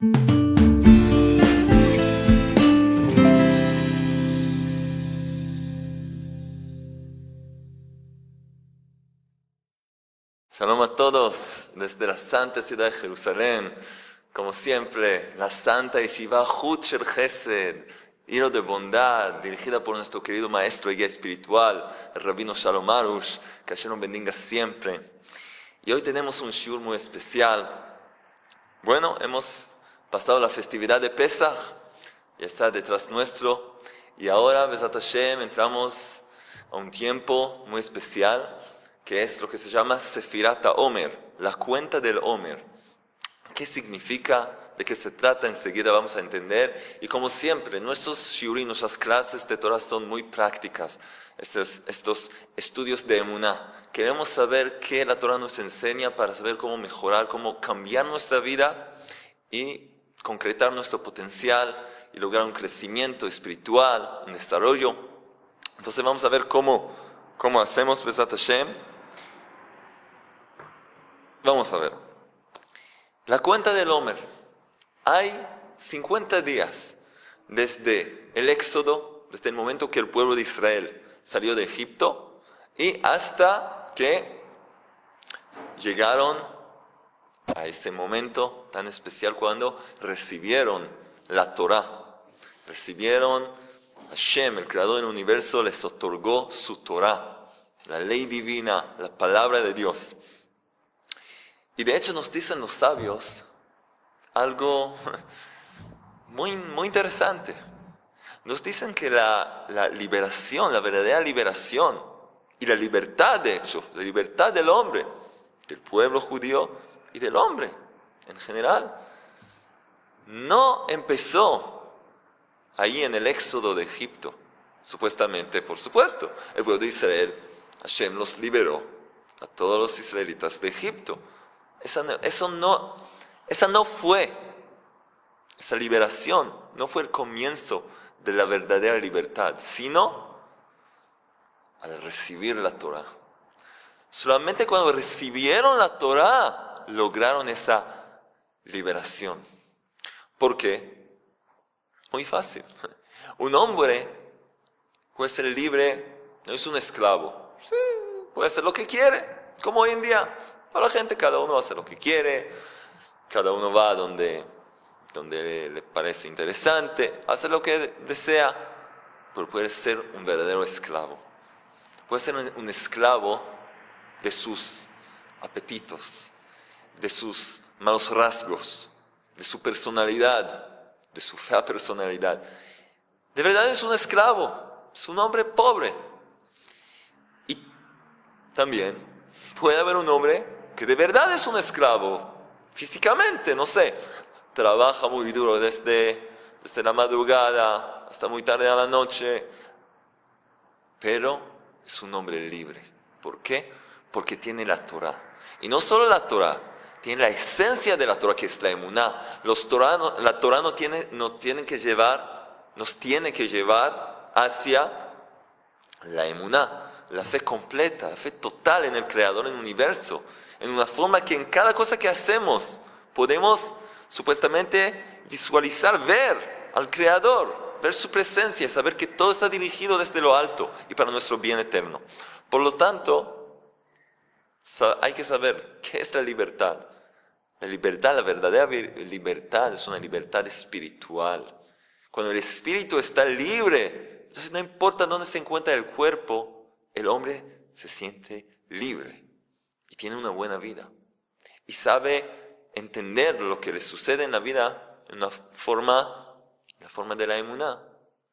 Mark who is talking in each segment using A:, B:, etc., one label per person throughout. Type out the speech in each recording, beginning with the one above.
A: Shalom a todos desde la santa ciudad de Jerusalén. Como siempre, la santa Yeshiva Hut Shel Chesed, hilo de bondad, dirigida por nuestro querido maestro y guía espiritual, el rabino Shalom Arush, que Hashem nos bendiga siempre. Y hoy tenemos un shiur muy especial. Bueno, hemos pasado la festividad de Pesach, ya está detrás nuestro, y ahora, Bezat Hashem, entramos a un tiempo muy especial, que es lo que se llama Sefirat HaOmer, la cuenta del Omer. ¿Qué significa? ¿De qué se trata? Enseguida vamos a entender. Y como siempre, nuestros shiurim, nuestras clases de Torah son muy prácticas. Estos estudios de Emuná. Queremos saber qué la Torah nos enseña para saber cómo mejorar, cómo cambiar nuestra vida y concretar nuestro potencial y lograr un crecimiento espiritual, un desarrollo. Entonces vamos a ver cómo hacemos Bezat Hashem. Vamos a ver. La cuenta del Omer. Hay 50 días desde el Éxodo, desde el momento que el pueblo de Israel salió de Egipto y hasta que llegaron a este momento tan especial cuando recibieron la Torah. Recibieron Hashem, el creador del universo, les otorgó su Torah, la ley divina, la palabra de Dios. Y de hecho nos dicen los sabios algo muy, muy interesante. Nos dicen que la liberación, la verdadera liberación y la libertad, de hecho, la libertad del hombre, del pueblo judío y del hombre en general, no empezó ahí en el éxodo de Egipto. Supuestamente, por supuesto, el pueblo de Israel, Hashem los liberó a todos los israelitas de Egipto. Esa liberación no fue el comienzo de la verdadera libertad, sino al recibir la Torah. Solamente cuando recibieron la Torah lograron esa liberación. ¿Por qué? Muy fácil. Un hombre puede ser libre, no es un esclavo. Sí, puede hacer lo que quiere, como hoy en día. Para la gente, cada uno hace lo que quiere, cada uno va donde le parece interesante, hace lo que desea, pero puede ser un verdadero esclavo. Puede ser un esclavo de sus apetitos, de sus malos rasgos, de su personalidad, de su fea personalidad. De verdad es un esclavo, es un hombre pobre. Y también puede haber un hombre que de verdad es un esclavo, físicamente, no sé, trabaja muy duro desde la madrugada hasta muy tarde a la noche, pero es un hombre libre. ¿Por qué? Porque tiene la Torah. Y no solo la Torah, tiene la esencia de la Torah, que es la Emuná. La Torah nos tiene que llevar hacia la Emuná, la fe completa, la fe total en el Creador del universo, en una forma que en cada cosa que hacemos podemos supuestamente visualizar, ver al Creador, ver su presencia, saber que todo está dirigido desde lo alto y para nuestro bien eterno. Por lo tanto, hay que saber qué es la libertad. La libertad, la verdadera libertad es una libertad espiritual. Cuando el espíritu está libre, entonces no importa dónde se encuentra el cuerpo, el hombre se siente libre y tiene una buena vida. Y sabe entender lo que le sucede en la vida en la forma de la emuná,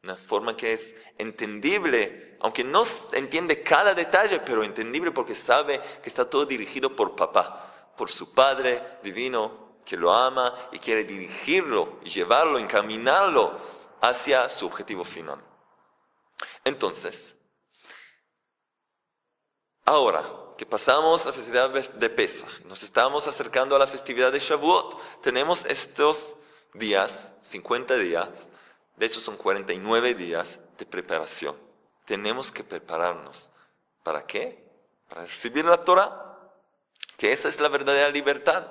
A: una forma que es entendible, aunque no entiende cada detalle, pero entendible porque sabe que está todo dirigido por papá, por su Padre divino que lo ama y quiere dirigirlo y llevarlo, encaminarlo hacia su objetivo final. Entonces, ahora que pasamos la festividad de Pesach, nos estamos acercando a la festividad de Shavuot, tenemos estos días, 50 días, de hecho son 49 días de preparación. Tenemos que prepararnos. ¿Para qué? Para recibir la Torah, que esa es la verdadera libertad.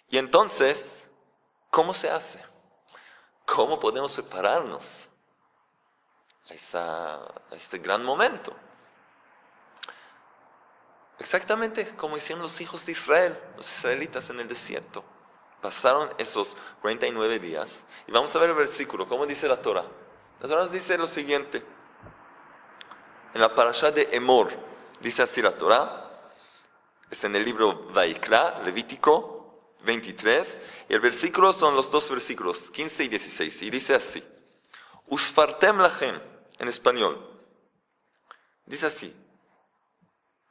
A: Y entonces, ¿Cómo se hace? ¿Cómo podemos prepararnos a este gran momento? Exactamente como hicieron los hijos de Israel, los israelitas en el desierto. Pasaron esos 49 días. Y vamos a ver el versículo, ¿cómo dice la Torah? La Torah nos dice lo siguiente. En la parashá de Emor, dice así la Torah. Es en el libro Vaikra, Levítico 23. Y el versículo son los dos versículos, 15 y 16. Y dice así. Usfartem lachem, en español. Dice así.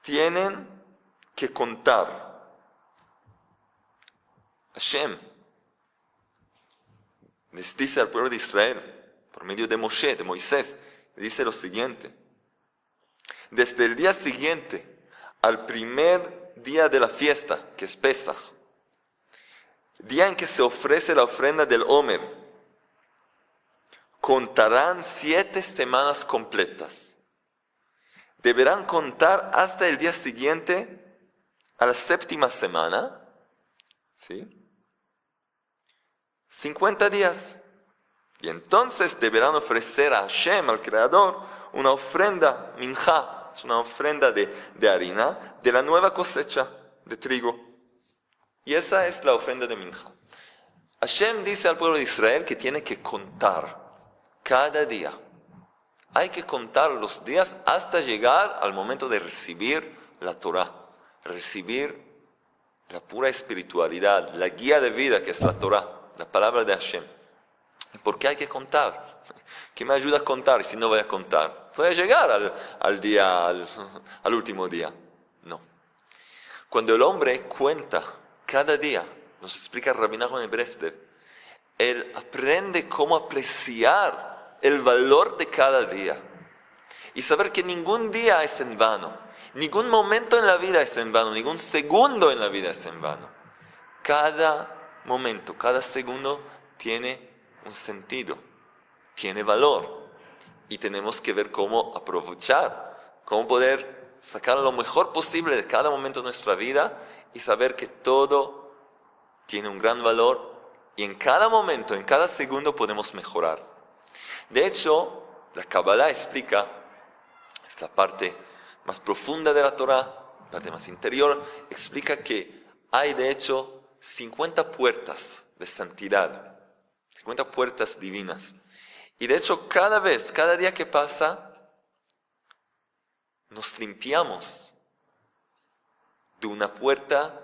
A: Tienen que contar. Hashem les dice al pueblo de Israel, por medio de Moshe, de Moisés, le dice lo siguiente. Desde el día siguiente al primer día de la fiesta, que es Pesaj, día en que se ofrece la ofrenda del Omer, contarán 7 semanas completas. Deberán contar hasta el día siguiente a la 7ª semana, ¿sí? 50 días. Y entonces deberán ofrecer a Hashem, al Creador, una ofrenda, minjá, es una ofrenda de harina, de la nueva cosecha de trigo. Y esa es la ofrenda de minjá. Hashem dice al pueblo de Israel que tiene que contar cada día. Hay que contar los días hasta llegar al momento de recibir la Torah, recibir la pura espiritualidad, la guía de vida que es la Torah, la palabra de Hashem. ¿Por qué hay que contar? ¿Qué me ayuda a contar si no voy a contar? Voy a llegar al último día. No. Cuando el hombre cuenta cada día, nos explica Rabbi Nachman de Breslev, él aprende cómo apreciar el valor de cada día y saber que ningún día es en vano, ningún momento en la vida es en vano, ningún segundo en la vida es en vano. Cada momento, cada segundo tiene un sentido, tiene valor y tenemos que ver cómo aprovechar, cómo poder sacar lo mejor posible de cada momento de nuestra vida y saber que todo tiene un gran valor y en cada momento, en cada segundo podemos mejorar. De hecho, la Kabbalah explica, es la parte más profunda de la Torah, la parte más interior, explica que hay de hecho 50 puertas de santidad, 50 puertas divinas. Y de hecho cada día que pasa, nos limpiamos de una puerta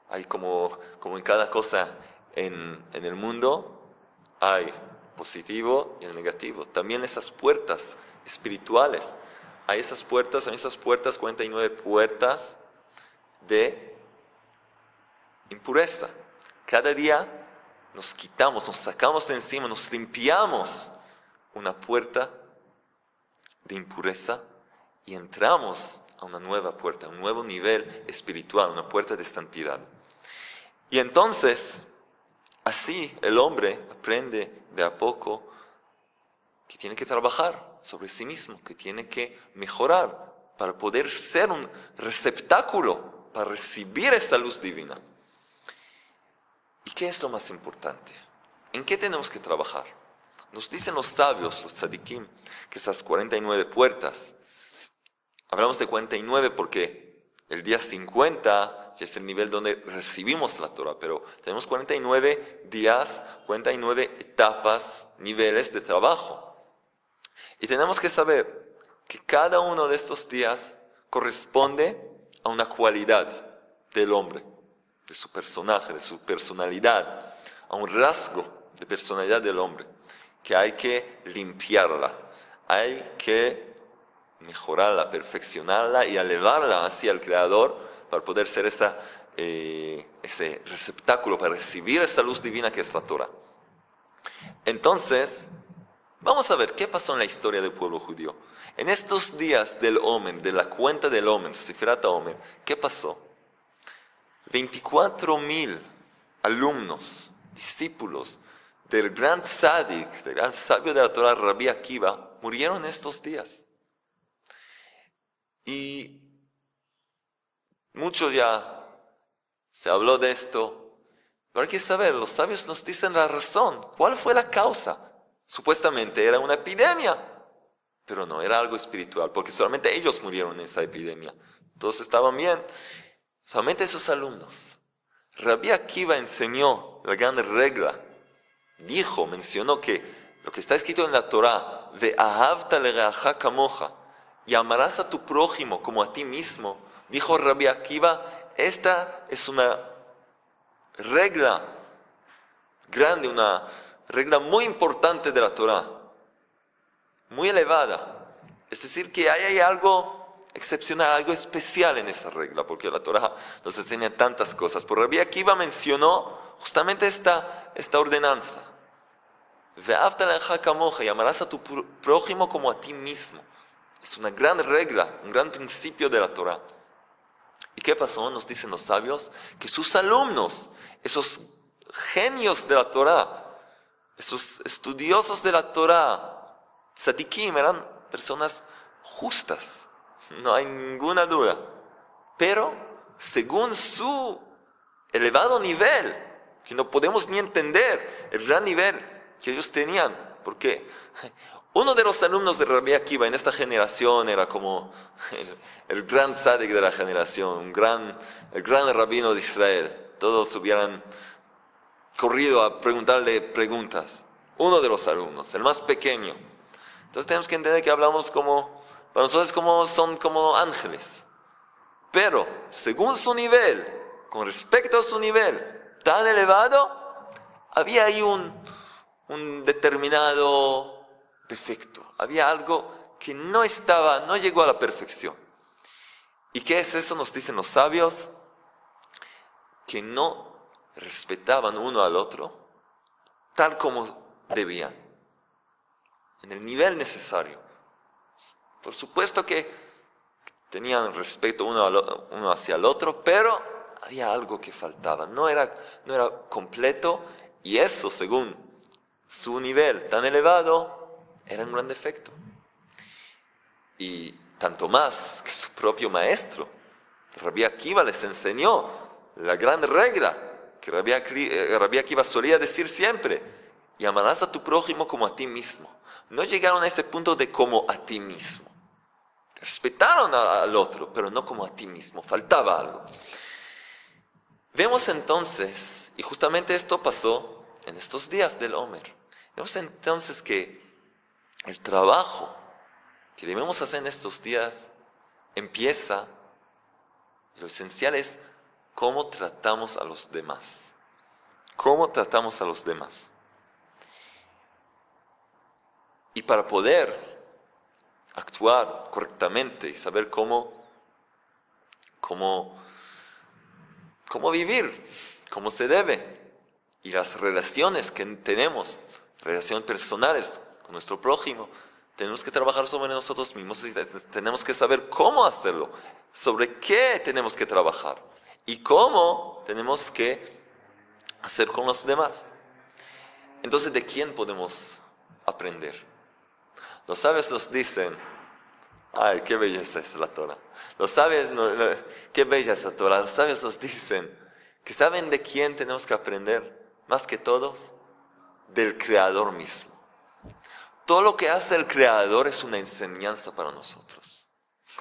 A: hay como en cada cosa en el mundo, hay positivo y el negativo. También esas puertas espirituales. Hay esas puertas, 49 puertas de impureza. Cada día nos quitamos, nos sacamos de encima, nos limpiamos una puerta de impureza y entramos a una nueva puerta, a un nuevo nivel espiritual, una puerta de santidad. Y entonces, así el hombre aprende de a poco que tiene que trabajar sobre sí mismo, que tiene que mejorar para poder ser un receptáculo para recibir esta luz divina. ¿Y qué es lo más importante? ¿En qué tenemos que trabajar? Nos dicen los sabios, los tzadikim, que esas 49 puertas, hablamos de 49 porque el día 50 ya es el nivel donde recibimos la Torah, pero tenemos 49 días, 49 etapas, niveles de trabajo. Y tenemos que saber que cada uno de estos días corresponde a una cualidad del hombre, de su personaje, de su personalidad, a un rasgo de personalidad del hombre, que hay que limpiarla, hay que mejorarla, perfeccionarla y elevarla hacia el Creador para poder ser ese receptáculo para recibir esta luz divina que es la Torah. Entonces, vamos a ver qué pasó en la historia del pueblo judío. En estos días del Omer, de la cuenta del Omer, Sefirat Omer, ¿qué pasó? 24,000 alumnos, discípulos del gran tzadik, del gran sabio de la Torah, Rabbi Akiva, murieron en estos días. Y muchos ya se habló de esto. Pero hay que saber, los sabios nos dicen la razón. ¿Cuál fue la causa? Supuestamente era una epidemia, pero no, era algo espiritual, porque solamente ellos murieron en esa epidemia. Todos estaban bien, solamente esos alumnos. Rabbi Akiva enseñó la gran regla. Mencionó que lo que está escrito en la Torá, ve'ahavta lereaja kamoja, y amarás a tu prójimo como a ti mismo, dijo Rabbi Akiva, esta es una regla grande, una regla muy importante de la Torá, muy elevada. Es decir, que hay algo excepcional, algo especial en esa regla, porque la Torá nos enseña tantas cosas. Pero Rabbi Akiva mencionó justamente esta ordenanza. Ve'ahavta lereaja kamoja, y amarás a tu prójimo como a ti mismo. Es una gran regla, un gran principio de la Torá. ¿Y qué pasó? Nos dicen los sabios que sus alumnos, esos genios de la Torá, esos estudiosos de la Torá, tzadikim, eran personas justas, no hay ninguna duda. Pero según su elevado nivel, que no podemos ni entender el gran nivel que ellos tenían, porque uno de los alumnos de Rabbi Akiva en esta generación era como el gran tzadik de la generación, el gran rabino de Israel. Todos hubieran corrido a preguntarle preguntas. Uno de los alumnos, el más pequeño. Entonces tenemos que entender que hablamos para nosotros son como ángeles. Pero según su nivel, con respecto a su nivel tan elevado, había ahí un determinado defecto. Había algo que no llegó a la perfección. ¿Y qué es eso? Nos dicen los sabios, que no respetaban uno al otro tal como debían, en el nivel necesario. Por supuesto que tenían respeto uno hacia el otro, pero había algo que faltaba, no era completo, y eso, según su nivel tan elevado, era un gran defecto. Y tanto más que su propio maestro, Rabbi Akiva, les enseñó la gran regla que Rabbi Akiva solía decir siempre: y amarás a tu prójimo como a ti mismo. No llegaron a ese punto de como a ti mismo. Respetaron al otro, pero no como a ti mismo. Faltaba algo. Vemos entonces, y justamente esto pasó en estos días del Omer, vemos entonces que el trabajo que debemos hacer en estos días empieza, lo esencial es cómo tratamos a los demás. ¿Cómo tratamos a los demás? Y para poder actuar correctamente y saber cómo vivir, cómo se debe, y las relaciones que tenemos, relaciones personales con nuestro prójimo, tenemos que trabajar sobre nosotros mismos y tenemos que saber cómo hacerlo, sobre qué tenemos que trabajar y cómo tenemos que hacer con los demás. Entonces, ¿de quién podemos aprender? Los sabios nos dicen, ay, qué belleza es la Torah. Los sabios, qué bella es la Torah. Los sabios nos dicen que ¿saben de quién tenemos que aprender? Más que todos, del Creador mismo. Todo lo que hace el Creador es una enseñanza para nosotros.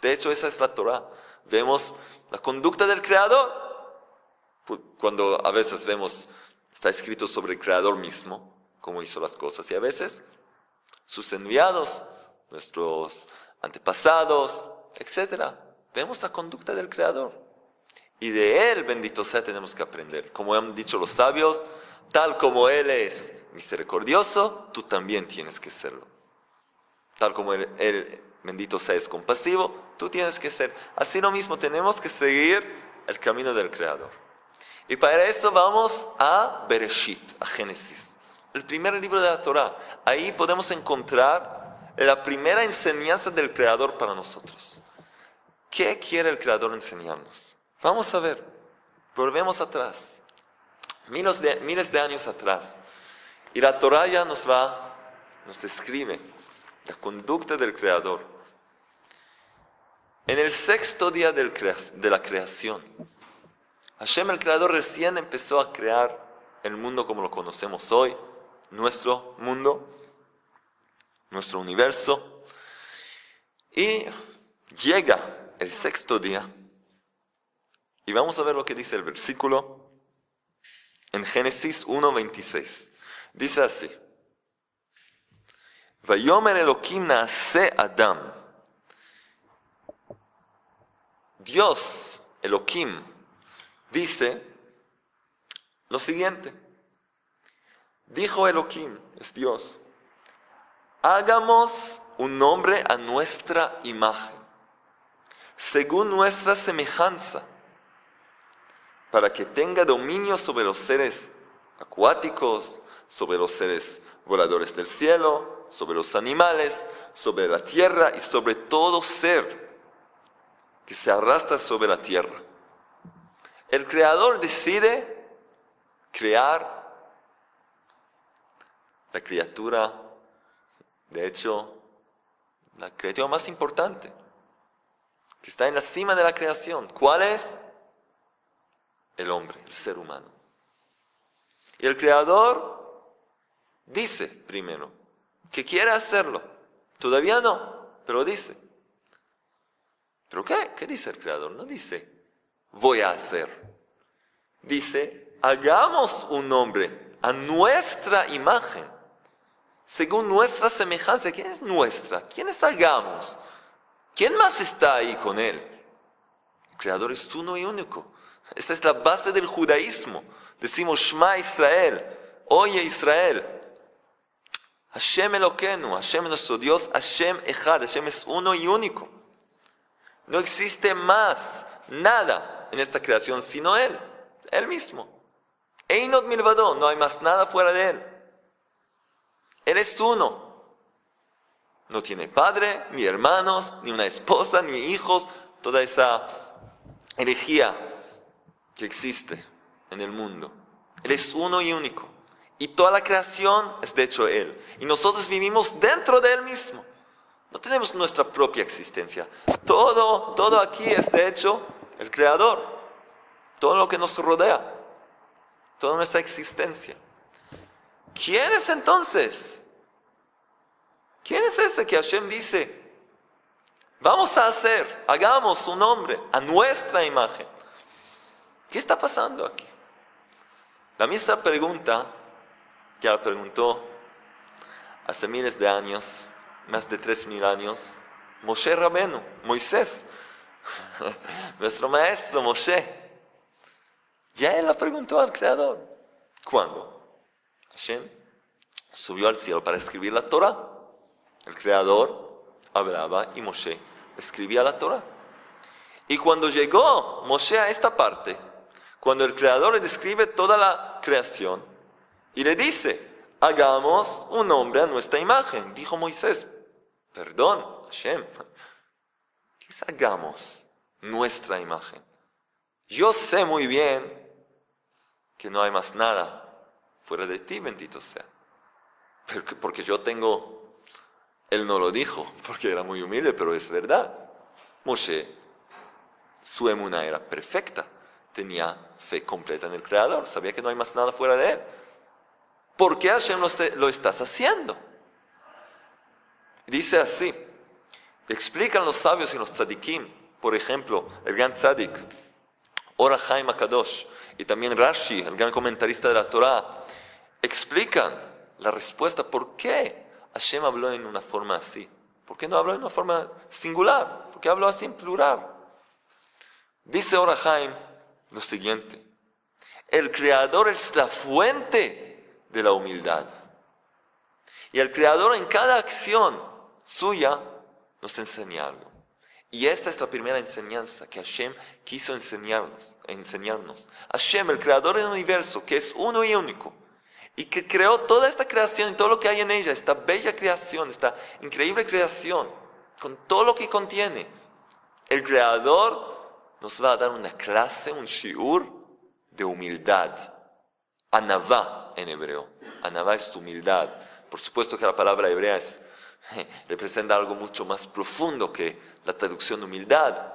A: De hecho, esa es la Torah. Vemos la conducta del Creador. Cuando a veces está escrito sobre el Creador mismo, cómo hizo las cosas. Y a veces sus enviados, nuestros antepasados, etc. Vemos la conducta del Creador. Y de Él, bendito sea, tenemos que aprender. Como han dicho los sabios, tal como Él es misericordioso, tú también tienes que serlo. Tal como Él, bendito sea, es compasivo, tú tienes que ser. Así lo mismo, tenemos que seguir el camino del Creador. Y para eso vamos a Bereshit, a Génesis, el primer libro de la Torah. Ahí podemos encontrar la primera enseñanza del Creador para nosotros. ¿Qué quiere el Creador enseñarnos? Vamos a ver, volvemos atrás, miles de años atrás. Y la Torah ya nos describe la conducta del Creador. En el sexto día de la creación, Hashem, el Creador, recién empezó a crear el mundo como lo conocemos hoy, nuestro mundo, nuestro universo. Y llega el sexto día. Y vamos a ver lo que dice el versículo en Génesis 1:26. Dice así: Vayomer Elohim naaseh Adam. Dios, Elohim, dice lo siguiente. Dijo Elohim, es Dios: hagamos un hombre a nuestra imagen, según nuestra semejanza, para que tenga dominio sobre los seres acuáticos, sobre los seres voladores del cielo, sobre los animales, sobre la tierra y sobre todo ser que se arrastra sobre la tierra. El Creador decide crear la criatura, de hecho, la criatura más importante, que está en la cima de la creación. ¿Cuál es? El hombre, el ser humano. Y el Creador dice primero que quiere hacerlo. Todavía no, pero dice. ¿Pero qué? ¿Qué dice el Creador? No dice, voy a hacer. Dice, hagamos un hombre a nuestra imagen, según nuestra semejanza. ¿Quién es nuestra? ¿Quién es hagamos? ¿Quién más está ahí con él? El Creador es uno y único. Esta es la base del judaísmo. Decimos, Shema Israel, oye Israel. Hashem Elokeinu, Hashem nuestro Dios, Hashem Echad, Hashem es uno y único. No existe más nada en esta creación sino Él, Él mismo. Einot milvado, no hay más nada fuera de Él. Él es uno. No tiene padre, ni hermanos, ni una esposa, ni hijos. Toda esa herejía que existe en el mundo. Él es uno y único. Y toda la creación es de hecho Él. Y nosotros vivimos dentro de Él mismo. No tenemos nuestra propia existencia. Todo aquí es de hecho el Creador. Todo lo que nos rodea. Toda nuestra existencia. ¿Quién es entonces? ¿Quién es ese que Hashem dice? Vamos a hacer, hagamos un hombre a nuestra imagen. ¿Qué está pasando aquí? La misma pregunta que la preguntó hace miles de años, más de 3000 años, Moshe Rabenu, Moisés, nuestro maestro Moshe. Ya él la preguntó al Creador. ¿Cuándo? Hashem subió al cielo para escribir la Torah. El Creador hablaba y Moshe escribía la Torah. Y cuando llegó Moshe a esta parte, cuando el Creador le describe toda la creación y le dice, hagamos un hombre a nuestra imagen, dijo Moisés, perdón, Hashem, ¿qué es hagamos nuestra imagen? Yo sé muy bien que no hay más nada fuera de ti, bendito sea. Porque yo tengo, él no lo dijo, porque era muy humilde, pero es verdad. Moshe, su emuná era perfecta. Tenía fe completa en el Creador, sabía que no hay más nada fuera de Él. ¿Por qué Hashem lo estás haciendo? Dice así, explican los sabios y los tzadikim, por ejemplo, el gran tzadik, Or HaChaim HaKadosh, y también Rashi, el gran comentarista de la Torah, explican la respuesta, ¿por qué Hashem habló en una forma así? ¿Por qué no habló en una forma singular? ¿Por qué habló así en plural? Dice Or HaChaim lo siguiente, el Creador es la fuente de la humildad. Y el Creador en cada acción suya nos enseña algo. Y esta es la primera enseñanza que Hashem quiso enseñarnos. Hashem, el Creador del universo, que es uno y único, y que creó toda esta creación y todo lo que hay en ella, esta bella creación, esta increíble creación, con todo lo que contiene. El Creador nos va a dar una clase, un shiur de humildad. Anavá en hebreo. Anavá es humildad. Por supuesto que la palabra hebrea representa algo mucho más profundo que la traducción de humildad.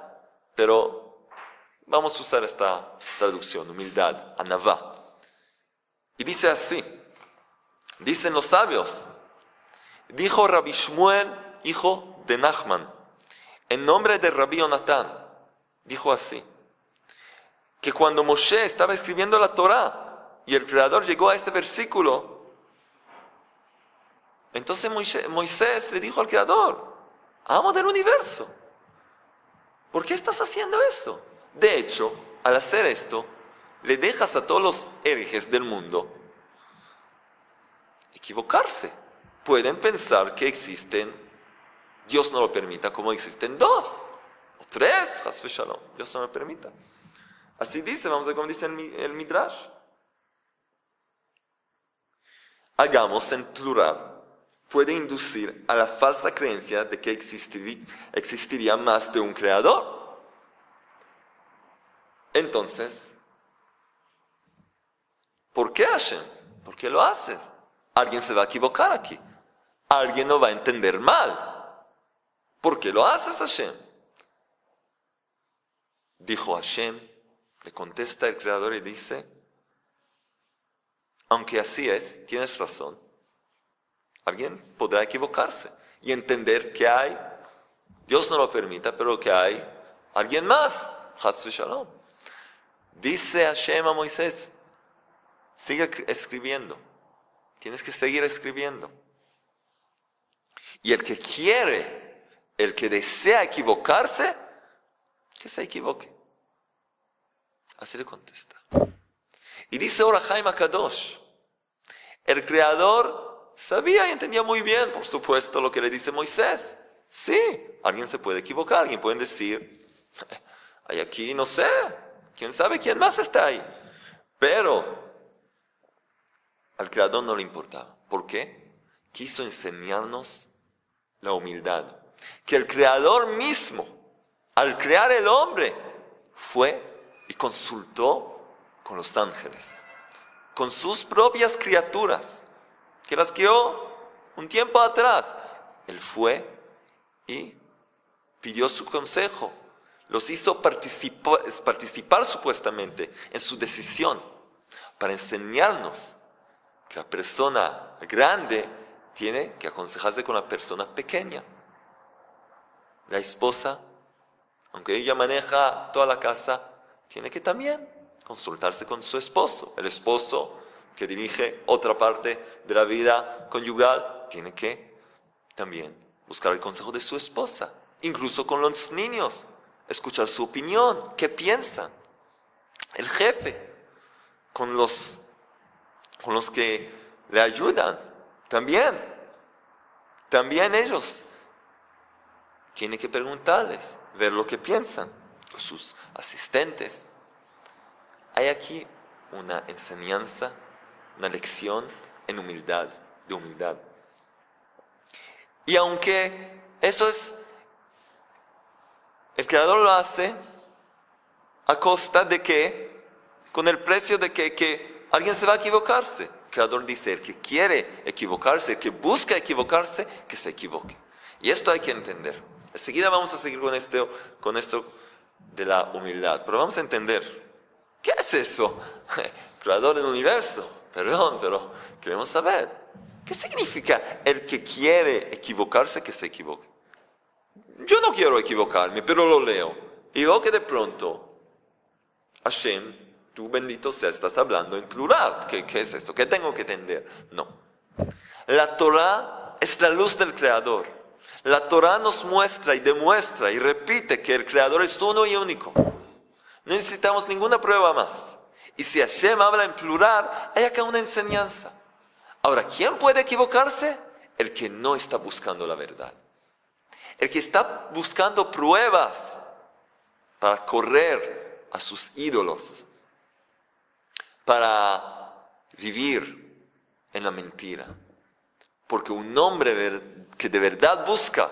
A: Pero Vamos a usar esta traducción, humildad, anavá. Y dice así, dicen los sabios, dijo Rabbi Shmuel, hijo de Nachman, en nombre de Rabbi Jonatán, dijo así, que cuando Moshe estaba escribiendo la Torá y el Creador llegó a este versículo, entonces Moisés le dijo al Creador, amo del universo, ¿por qué estás haciendo eso? De hecho, al hacer esto, le dejas a todos los herejes del mundo equivocarse. Pueden pensar que existen, Dios no lo permita, como existen dos o tres, Chas v'Shalom, Dios no lo permita. Así dice, vamos a ver cómo dice el Midrash. Hagamos en plural, puede inducir a la falsa creencia de que existiría más de un creador. Entonces, ¿por qué Hashem? ¿Por qué lo haces? Alguien se va a equivocar aquí. Alguien lo va a entender mal. ¿Por qué lo haces, Hashem? Dijo Hashem, le contesta el Creador y dice, aunque así es, tienes razón. Alguien podrá equivocarse y entender que hay, Dios no lo permita, pero que hay alguien más. Chas v'Shalom. Dice Hashem a Moisés, sigue escribiendo. Tienes que seguir escribiendo. Y el que quiere, el que desea equivocarse, que se equivoque. Así le contesta. Y dice ahora Haim HaKadosh, el Creador sabía y entendía muy bien, por supuesto, lo que le dice Moisés. Sí, alguien se puede equivocar, alguien puede decir, hay aquí, no sé, quién sabe quién más está ahí. Pero al Creador no le importaba. ¿Por qué? Quiso enseñarnos la humildad. Que el Creador mismo, al crear el hombre, fue y consultó con los ángeles, con sus propias criaturas, que las crió un tiempo atrás. Él fue y pidió su consejo, los hizo participar supuestamente en su decisión, para enseñarnos que la persona grande tiene que aconsejarse con la persona pequeña. La esposa, aunque ella maneja toda la casa, tiene que también consultarse con su esposo. El esposo, que dirige otra parte de la vida conyugal, tiene que también buscar el consejo de su esposa. Incluso con los niños, escuchar su opinión, qué piensan. El jefe, con los que le ayudan, también ellos tienen que preguntarles, ver lo que piensan, con sus asistentes. Hay aquí una enseñanza, una lección en humildad, de humildad. Y aunque eso es, el Creador lo hace a costa de que, con el precio de que alguien se va a equivocarse. El Creador dice, el que quiere equivocarse, el que busca equivocarse, que se equivoque. Y esto hay que entender. Enseguida vamos a seguir con esto de la humildad. Pero vamos a entender, ¿qué es eso? Creador del universo. Perdón, pero queremos saber, ¿qué significa el que quiere equivocarse, que se equivoque? Yo no quiero equivocarme, pero lo leo. Y veo que de pronto, Hashem, tú bendito seas, estás hablando en plural. ¿Qué es esto? ¿Qué tengo que entender? No. La Torah es la luz del Creador. La Torah nos muestra y demuestra y repite que el Creador es uno y único. No necesitamos ninguna prueba más. Y si Hashem habla en plural, hay acá una enseñanza. Ahora, ¿quién puede equivocarse? El que no está buscando la verdad. El que está buscando pruebas para correr a sus ídolos, para vivir en la mentira. Porque un hombre que de verdad busca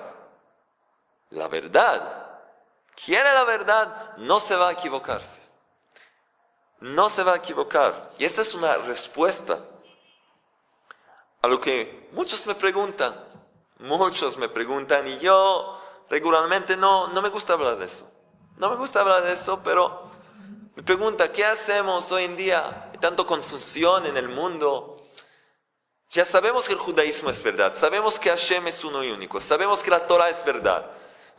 A: la verdad, quiere la verdad, no se va a equivocarse. No se va a equivocar. Y esa es una respuesta a lo que muchos me preguntan. Y yo regularmente no me gusta hablar de eso. No me gusta hablar de eso, pero Me pregunta, ¿qué hacemos hoy en día? Hay tanta confusión en el mundo. Ya sabemos que el judaísmo es verdad, sabemos que Hashem es uno y único, sabemos que la Torah es verdad.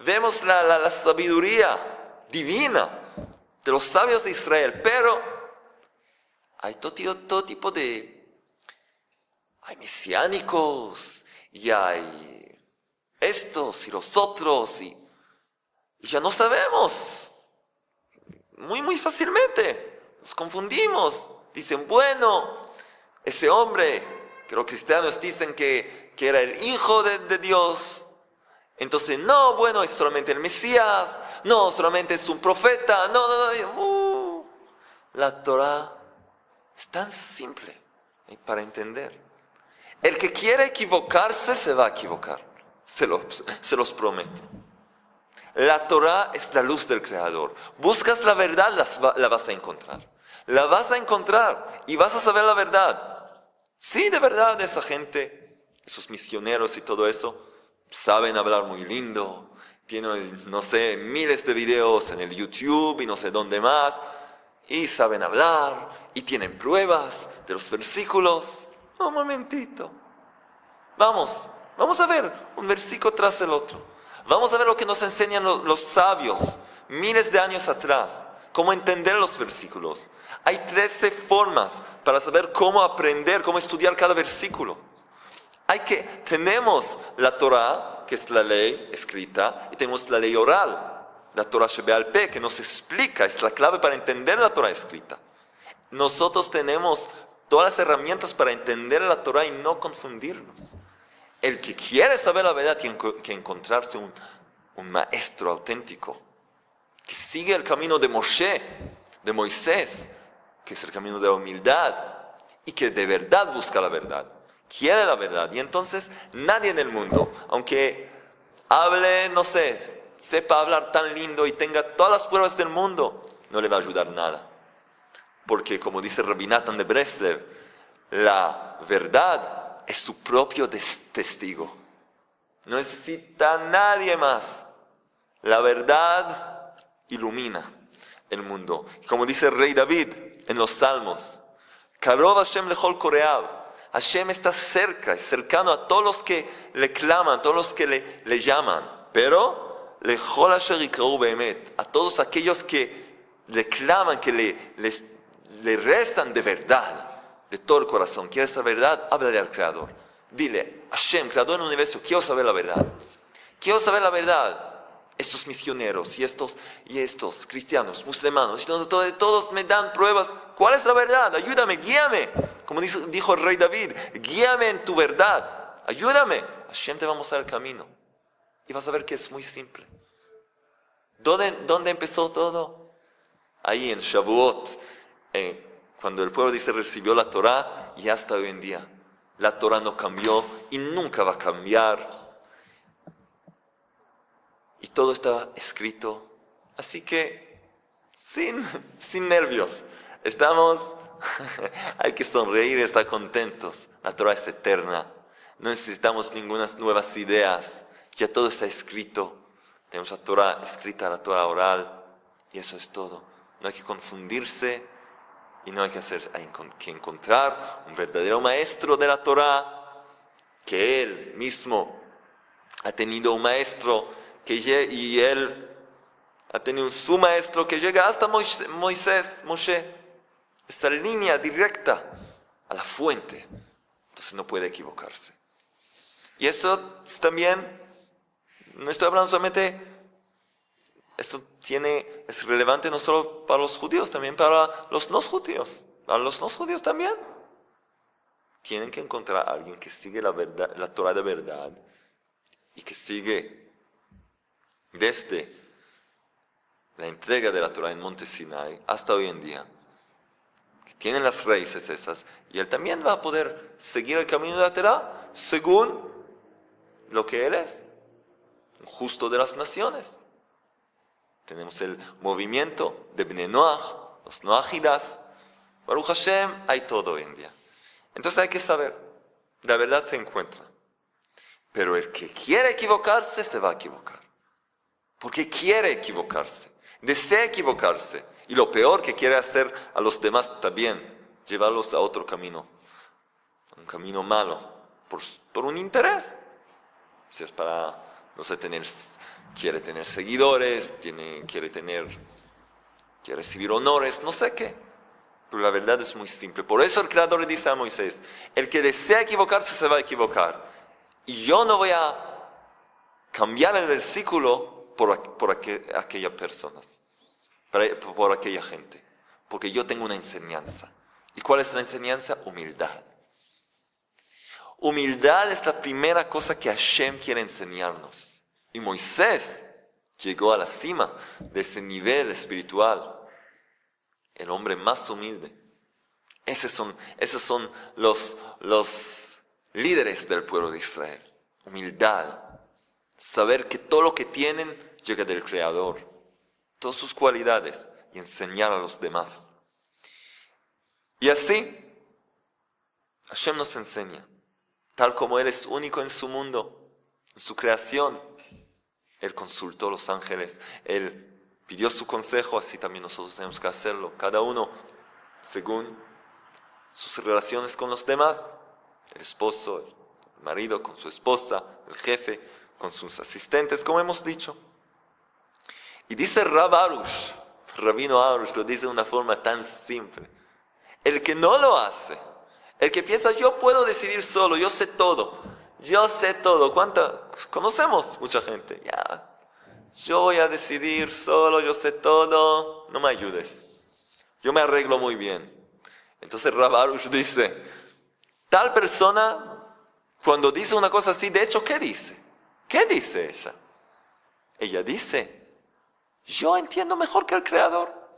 A: Vemos la sabiduría divina de los sabios de Israel, pero hay todo tipo de... Hay mesiánicos, y hay estos y los otros, y ya no sabemos. Muy fácilmente nos confundimos. Dicen, bueno, ese hombre que los cristianos dicen que era el hijo de Dios, entonces no, bueno, es solamente el Mesías, no, solamente es un profeta, no. La Torah es tan simple para entender. El que quiere equivocarse se va a equivocar, se los prometo. La Torah es la luz del Creador. Buscas la verdad, la vas a encontrar. La vas a encontrar y vas a saber la verdad. Sí, de verdad, esa gente, esos misioneros y todo eso, saben hablar muy lindo. Tienen, no sé, miles de videos en el YouTube y no sé dónde más. Y saben hablar y tienen pruebas de los versículos. Un momentito. Vamos a ver un versículo tras el otro. Vamos a ver lo que nos enseñan los sabios miles de años atrás. Cómo entender los versículos. Hay 13 formas para saber cómo aprender, cómo estudiar cada versículo. Tenemos la Torah, que es la ley escrita, y tenemos la ley oral, la Torah Shebe'al Peh, que nos explica, es la clave para entender la Torah escrita. Nosotros tenemos todas las herramientas para entender la Torah y no confundirnos. El que quiere saber la verdad tiene que encontrarse un maestro auténtico, que sigue el camino de Moshe, de Moisés, que es el camino de la humildad, y que de verdad busca la verdad, quiere la verdad. Y entonces nadie en el mundo, aunque hable, no sé, sepa hablar tan lindo y tenga todas las pruebas del mundo, no le va a ayudar nada. Porque como dice Rabbi Natan de Breslev, la verdad es su propio testigo. No necesita nadie más. La verdad ilumina el mundo. Como dice el rey David en los Salmos, Karov Hashem lechol koreav. Hashem está cerca, es cercano a todos los que le claman, todos los que le llaman. Pero lechol asher yikrau beemet, a todos aquellos que le claman, que le rezan de verdad, de todo el corazón. ¿Quieres la verdad? Háblale al Creador. Dile, Hashem, Creador del universo, quiero saber la verdad. Quiero saber la verdad. Estos misioneros y estos cristianos, musulmanes, todos me dan pruebas. ¿Cuál es la verdad? Ayúdame, guíame. Como dijo el rey David, guíame en tu verdad. Ayúdame. Hashem te va a mostrar el camino. Y vas a ver que es muy simple. ¿Dónde empezó todo? Ahí en Shavuot, cuando el pueblo dice recibió la Torah, y hasta hoy en día. La Torah no cambió y nunca va a cambiar. Y todo está escrito. Así que, sin nervios. Hay que sonreír y estar contentos. La Torah es eterna. No necesitamos ninguna nuevas ideas. Ya todo está escrito. Tenemos la Torah escrita, la Torah oral. Y eso es todo. No hay que confundirse. Y no hay que encontrar un verdadero maestro de la Torah. Que él mismo ha tenido un maestro. Y él ha tenido su maestro que llega hasta Moshe. Esa línea directa a la fuente. Entonces no puede equivocarse. Y eso también, no estoy hablando solamente, esto es relevante no solo para los judíos, también para los no judíos. Para los no judíos también. Tienen que encontrar a alguien que sigue la verdad, la Torah de verdad, y que sigue desde la entrega de la Torah en Monte Sinai hasta hoy en día, que tienen las raíces esas, y él también va a poder seguir el camino de la Torah según lo que él es, un justo de las naciones. Tenemos el movimiento de Bnei Noach, los Noachidas. Baruch Hashem, hay todo hoy en día. Entonces hay que saber, la verdad se encuentra. Pero el que quiere equivocarse, se va a equivocar. Porque quiere equivocarse, desea equivocarse. Y lo peor que quiere hacer a los demás también, llevarlos a otro camino, un camino malo, por un interés. Si es para, no sé, quiere tener seguidores, quiere recibir honores, no sé qué. Pero la verdad es muy simple. Por eso el Creador le dice a Moisés, el que desea equivocarse se va a equivocar. Y yo no voy a cambiar el versículo por aquellas personas, por aquella gente. Porque yo tengo una enseñanza. ¿Y cuál es la enseñanza? Humildad. Humildad es la primera cosa que Hashem quiere enseñarnos. Y Moisés llegó a la cima de ese nivel espiritual. El hombre más humilde. Esos son los líderes del pueblo de Israel. Humildad. Saber que todo lo que tienen llega del Creador. Todas sus cualidades. Y enseñar a los demás. Y así, Hashem nos enseña. Tal como Él es único en su mundo, en su creación. Él consultó a los ángeles. Él pidió su consejo, así también nosotros tenemos que hacerlo. Cada uno según sus relaciones con los demás. El esposo, el marido con su esposa, el jefe con sus asistentes, como hemos dicho. Y dice Rabino Arush, lo dice de una forma tan simple. El que no lo hace, el que piensa, yo puedo decidir solo, yo sé todo. Conocemos mucha gente. Ya, yo voy a decidir solo, yo sé todo, no me ayudes. Yo me arreglo muy bien. Entonces Rav Arush dice, tal persona, cuando dice una cosa así, de hecho, ¿qué dice? ¿Qué dice ella? Ella dice, yo entiendo mejor que el Creador.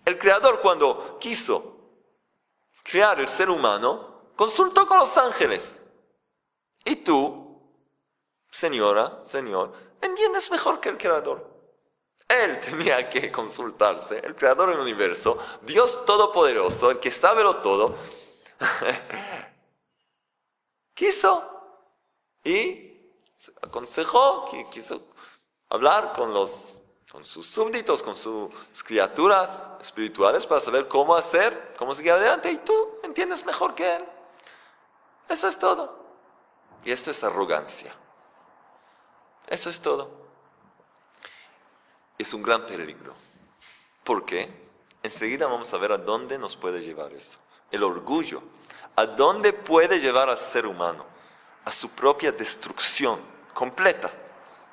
A: El Creador, cuando quiso crear el ser humano, consultó con los ángeles. Y tú, señora, señor, entiendes mejor que el Creador. Él tenía que consultarse, el Creador del universo, Dios Todopoderoso, el que sabe lo todo, quiso y aconsejó, quiso hablar con sus súbditos, con sus criaturas espirituales para saber cómo hacer, cómo seguir adelante. Y tú entiendes mejor que Él. Eso es todo. Y esto es arrogancia. Eso es todo. Es un gran peligro. ¿Por qué? Enseguida vamos a ver a dónde nos puede llevar eso. El orgullo. ¿A dónde puede llevar al ser humano? A su propia destrucción completa.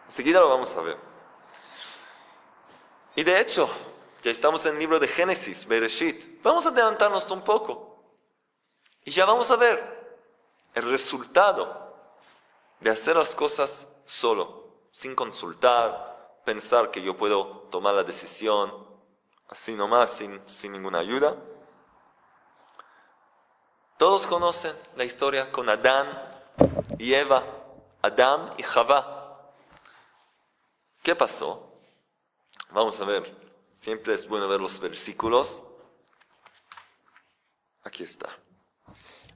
A: Enseguida lo vamos a ver. Y de hecho, ya estamos en el libro de Génesis, Bereshit. Vamos a adelantarnos un poco. Y ya vamos a ver el resultado de hacer las cosas solo, sin consultar, pensar que yo puedo tomar la decisión así nomás, sin ninguna ayuda. Todos conocen la historia con Adán y Eva, Adán y Javá. ¿Qué pasó? Vamos a ver, siempre es bueno ver los versículos. Aquí está.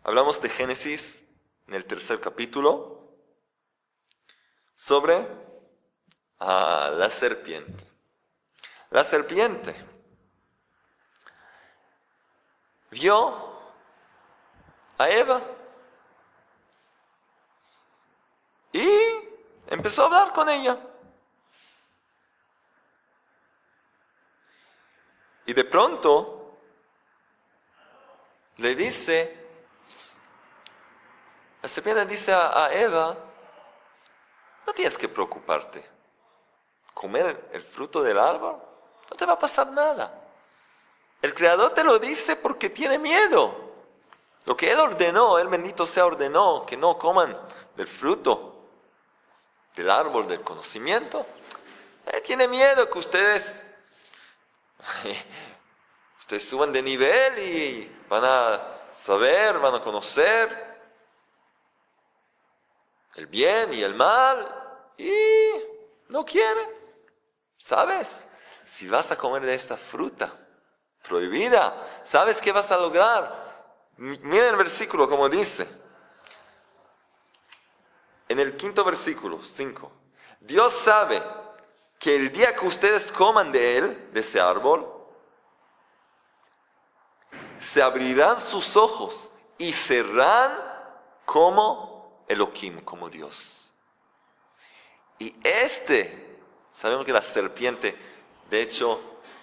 A: Hablamos de Génesis en el 3 capítulo sobre la serpiente. La serpiente vio a Eva y empezó a hablar con ella. Y de pronto le dice, la serpiente dice a Eva, no tienes que preocuparte. Comer el fruto del árbol, no te va a pasar nada. El Creador te lo dice porque tiene miedo. Lo que Él ordenó, Él bendito sea ordenó, que no coman del fruto del árbol del conocimiento. Él tiene miedo que ustedes suban de nivel y van a saber, van a conocer el bien y el mal, y no quiere. ¿Sabes? Si vas a comer de esta fruta prohibida, ¿sabes qué vas a lograr? Miren el versículo como dice. En el 5 versículo, 5. Dios sabe que el día que ustedes coman de él, de ese árbol, se abrirán sus ojos y serán como Elohim, como Dios. Y sabemos que la serpiente, de hecho,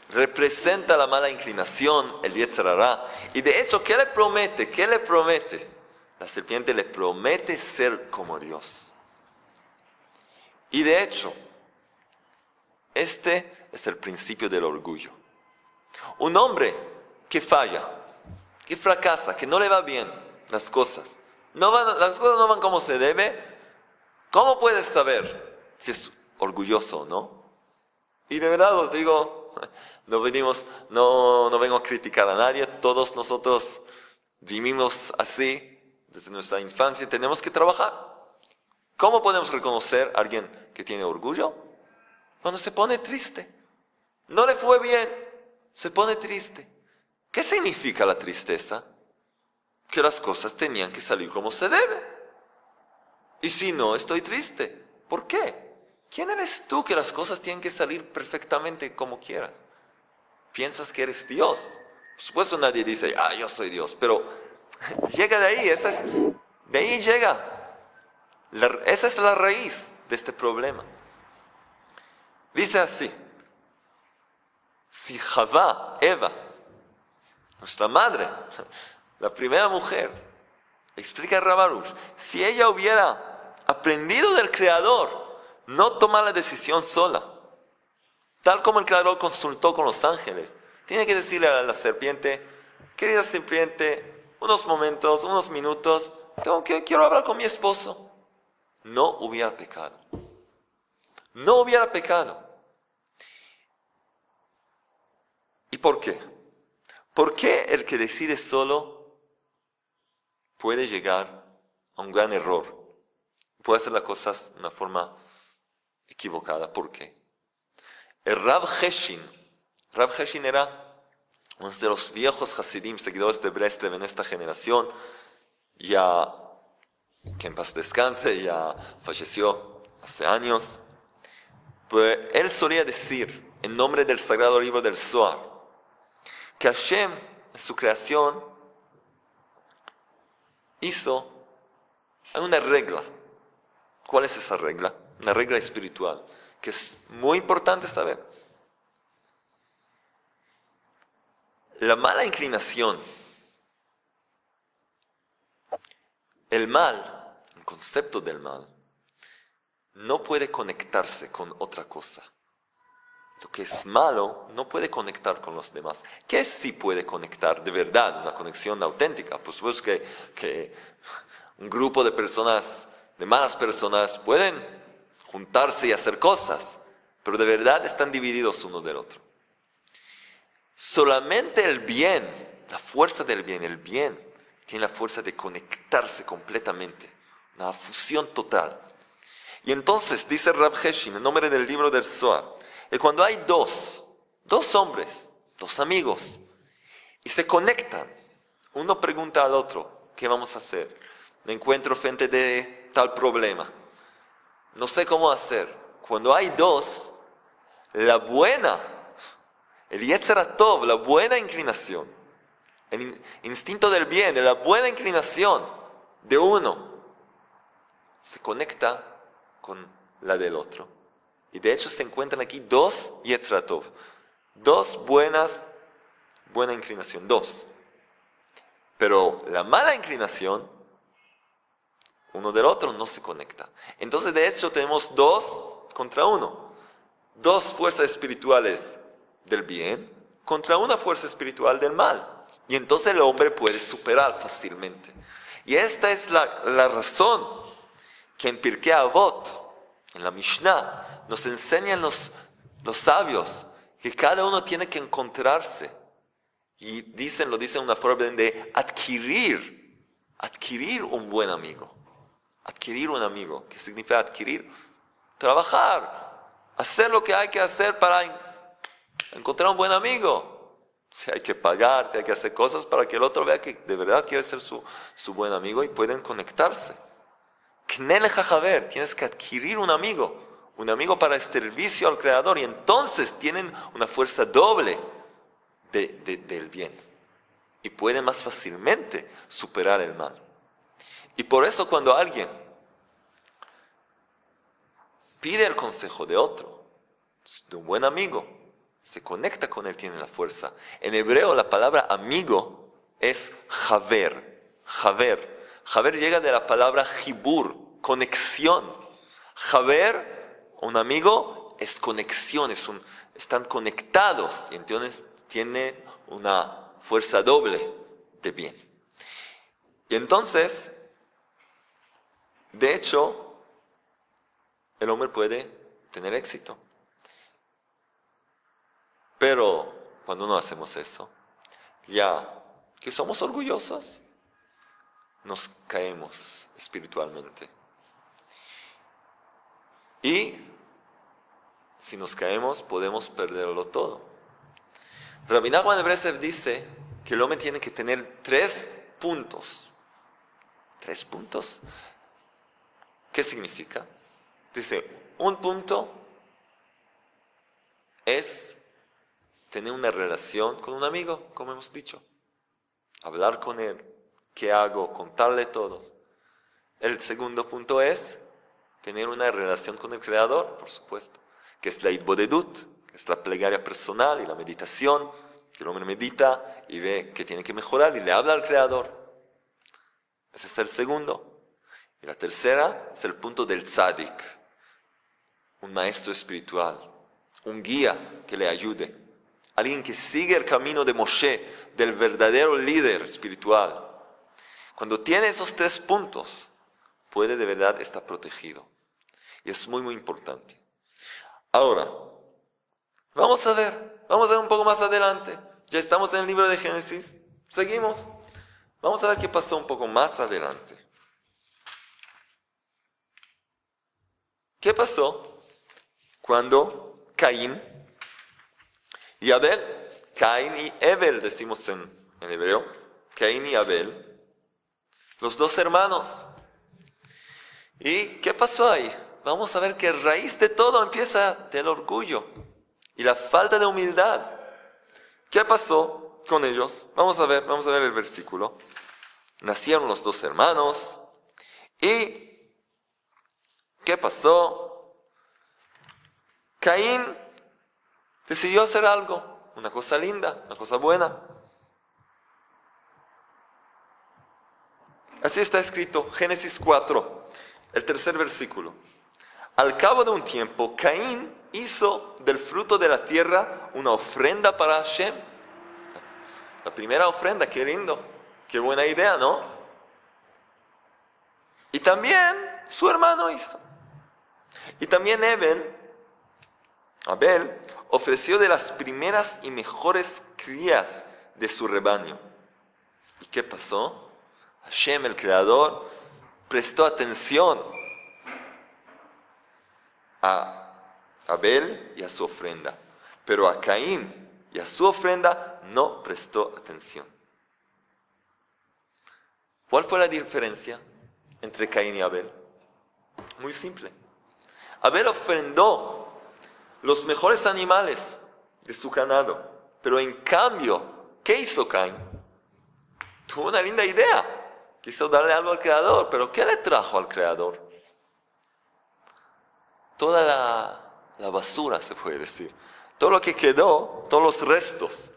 A: representa la mala inclinación, el Yetzer Hara. Y de hecho, ¿qué le promete? ¿Qué le promete? La serpiente le promete ser como Dios. Y de hecho, este es el principio del orgullo. Un hombre que falla, que fracasa, que no le va bien las cosas, las cosas no van como se debe, ¿cómo puedes saber si es orgulloso o no? Y de verdad os digo, no vengo a criticar a nadie, todos nosotros vivimos así desde nuestra infancia, tenemos que trabajar. ¿Cómo podemos reconocer a alguien que tiene orgullo? Cuando se pone triste. No le fue bien, se pone triste. ¿Qué significa la tristeza? Que las cosas tenían que salir como se debe. Y si no, estoy triste. ¿Por qué? ¿Quién eres tú que las cosas tienen que salir perfectamente como quieras? ¿Piensas que eres Dios? Por supuesto nadie dice, yo soy Dios, pero llega de ahí, de ahí llega. Esa es la raíz de este problema. Dice así, si Eva, nuestra madre, la primera mujer, explica Rav Arush, si ella hubiera aprendido del Creador, no tomar la decisión sola, tal como el Creador consultó con los ángeles, tiene que decirle a la serpiente, querida serpiente, unos momentos, unos minutos, quiero hablar con mi esposo. No hubiera pecado. No hubiera pecado. ¿Y por qué? ¿Por qué el que decide solo puede llegar a un gran error? Puede hacer las cosas de una forma equivocada. ¿Por qué? El Rav Heshin era uno de los viejos Hasidim, seguidores de Breslev en esta generación, ya que en paz descanse, ya falleció hace años. Pues él solía decir, en nombre del sagrado libro del Zohar, que Hashem, en su creación, hizo una regla. ¿Cuál es esa regla? Una regla espiritual, que es muy importante saber. La mala inclinación, el mal, el concepto del mal, no puede conectarse con otra cosa. Lo que es malo no puede conectar con los demás. ¿Qué sí puede conectar de verdad? Una conexión auténtica. Por supuesto que un grupo de personas, de malas personas, pueden juntarse y hacer cosas, pero de verdad están divididos uno del otro. Solamente el bien, la fuerza del bien, el bien tiene la fuerza de conectarse completamente, una fusión total. Y entonces dice Rav Heshin, en nombre del libro del Zohar, que cuando hay dos hombres, dos amigos, y se conectan, uno pregunta al otro, ¿qué vamos a hacer? Me encuentro frente de tal problema, no sé cómo hacer. Cuando hay dos, el Yetzer Tov, la buena inclinación, el instinto del bien, la buena inclinación de uno, se conecta con la del otro. Y de hecho se encuentran aquí dos Yetzer Tov, buena inclinación, dos. Pero la mala inclinación, uno del otro no se conecta. Entonces de hecho tenemos dos contra uno. Dos fuerzas espirituales del bien contra una fuerza espiritual del mal. Y entonces el hombre puede superar fácilmente. Y esta es la razón que en Pirkei Avot, en la Mishnah, nos enseñan los sabios que cada uno tiene que encontrarse. Y lo dicen una forma de adquirir un buen amigo. Adquirir un amigo. ¿Qué significa adquirir? Trabajar, hacer lo que hay que hacer para encontrar un buen amigo. Si hay que pagar, si hay que hacer cosas para que el otro vea que de verdad quiere ser su buen amigo y pueden conectarse. Knele Jajaber, tienes que adquirir un amigo para el servicio al Creador, y entonces tienen una fuerza doble del bien. y puede más fácilmente superar el mal. Y por eso cuando alguien pide el consejo de otro, de un buen amigo, se conecta con él, tiene la fuerza. En hebreo la palabra amigo es javer. Javer llega de la palabra jibur, conexión. Javer, un amigo, es conexión, están conectados y entonces tiene una fuerza doble de bien. Y entonces, de hecho, el hombre puede tener éxito. Pero cuando no hacemos eso, ya que somos orgullosos, nos caemos espiritualmente. Y si nos caemos, podemos perderlo todo. Rabbi Nachman de Breslev dice que el hombre tiene que tener 3 puntos. ¿3 puntos? ¿Qué significa? Dice, un punto es tener una relación con un amigo, como hemos dicho. Hablar con él, qué hago, contarle todo. El segundo punto es tener una relación con el Creador, por supuesto, que es la Hitbodedut, que es la plegaria personal y la meditación, que el hombre medita y ve que tiene que mejorar y le habla al Creador. Ese es el segundo. Y la tercera es el punto del tzadik, un maestro espiritual, un guía que le ayude. Alguien que sigue el camino de Moshe, del verdadero líder espiritual. Cuando tiene esos 3 puntos, puede de verdad estar protegido. Y es muy, muy importante. Ahora, vamos a ver un poco más adelante. Ya estamos en el libro de Génesis. Seguimos. Vamos a ver qué pasó un poco más adelante. ¿Qué pasó cuando Caín y Abel, Caín y Abel, decimos en hebreo, Caín y Abel, los 2 hermanos? ¿Y qué pasó ahí? Vamos a ver que raíz de todo empieza del orgullo y la falta de humildad. ¿Qué pasó con ellos? Vamos a ver el versículo. Nacieron los 2 hermanos y ¿qué pasó? Caín decidió hacer algo, una cosa linda, una cosa buena. Así está escrito, Génesis 4, el 3er versículo. Al cabo de un tiempo, Caín hizo del fruto de la tierra una ofrenda para Hashem. La primera ofrenda, qué lindo, qué buena idea, ¿no? Y también su hermano hizo. Y también Abel ofreció de las primeras y mejores crías de su rebaño. ¿Y qué pasó? Hashem, el Creador, prestó atención a Abel y a su ofrenda, pero a Caín y a su ofrenda no prestó atención. ¿Cuál fue la diferencia entre Caín y Abel? Muy simple. Abel ofrendó los mejores animales de su ganado, pero en cambio, ¿qué hizo Caín? Tuvo una linda idea. Quiso darle algo al Creador, pero ¿qué le trajo al Creador? Toda la basura, se puede decir. Todo lo que quedó, todos los restos.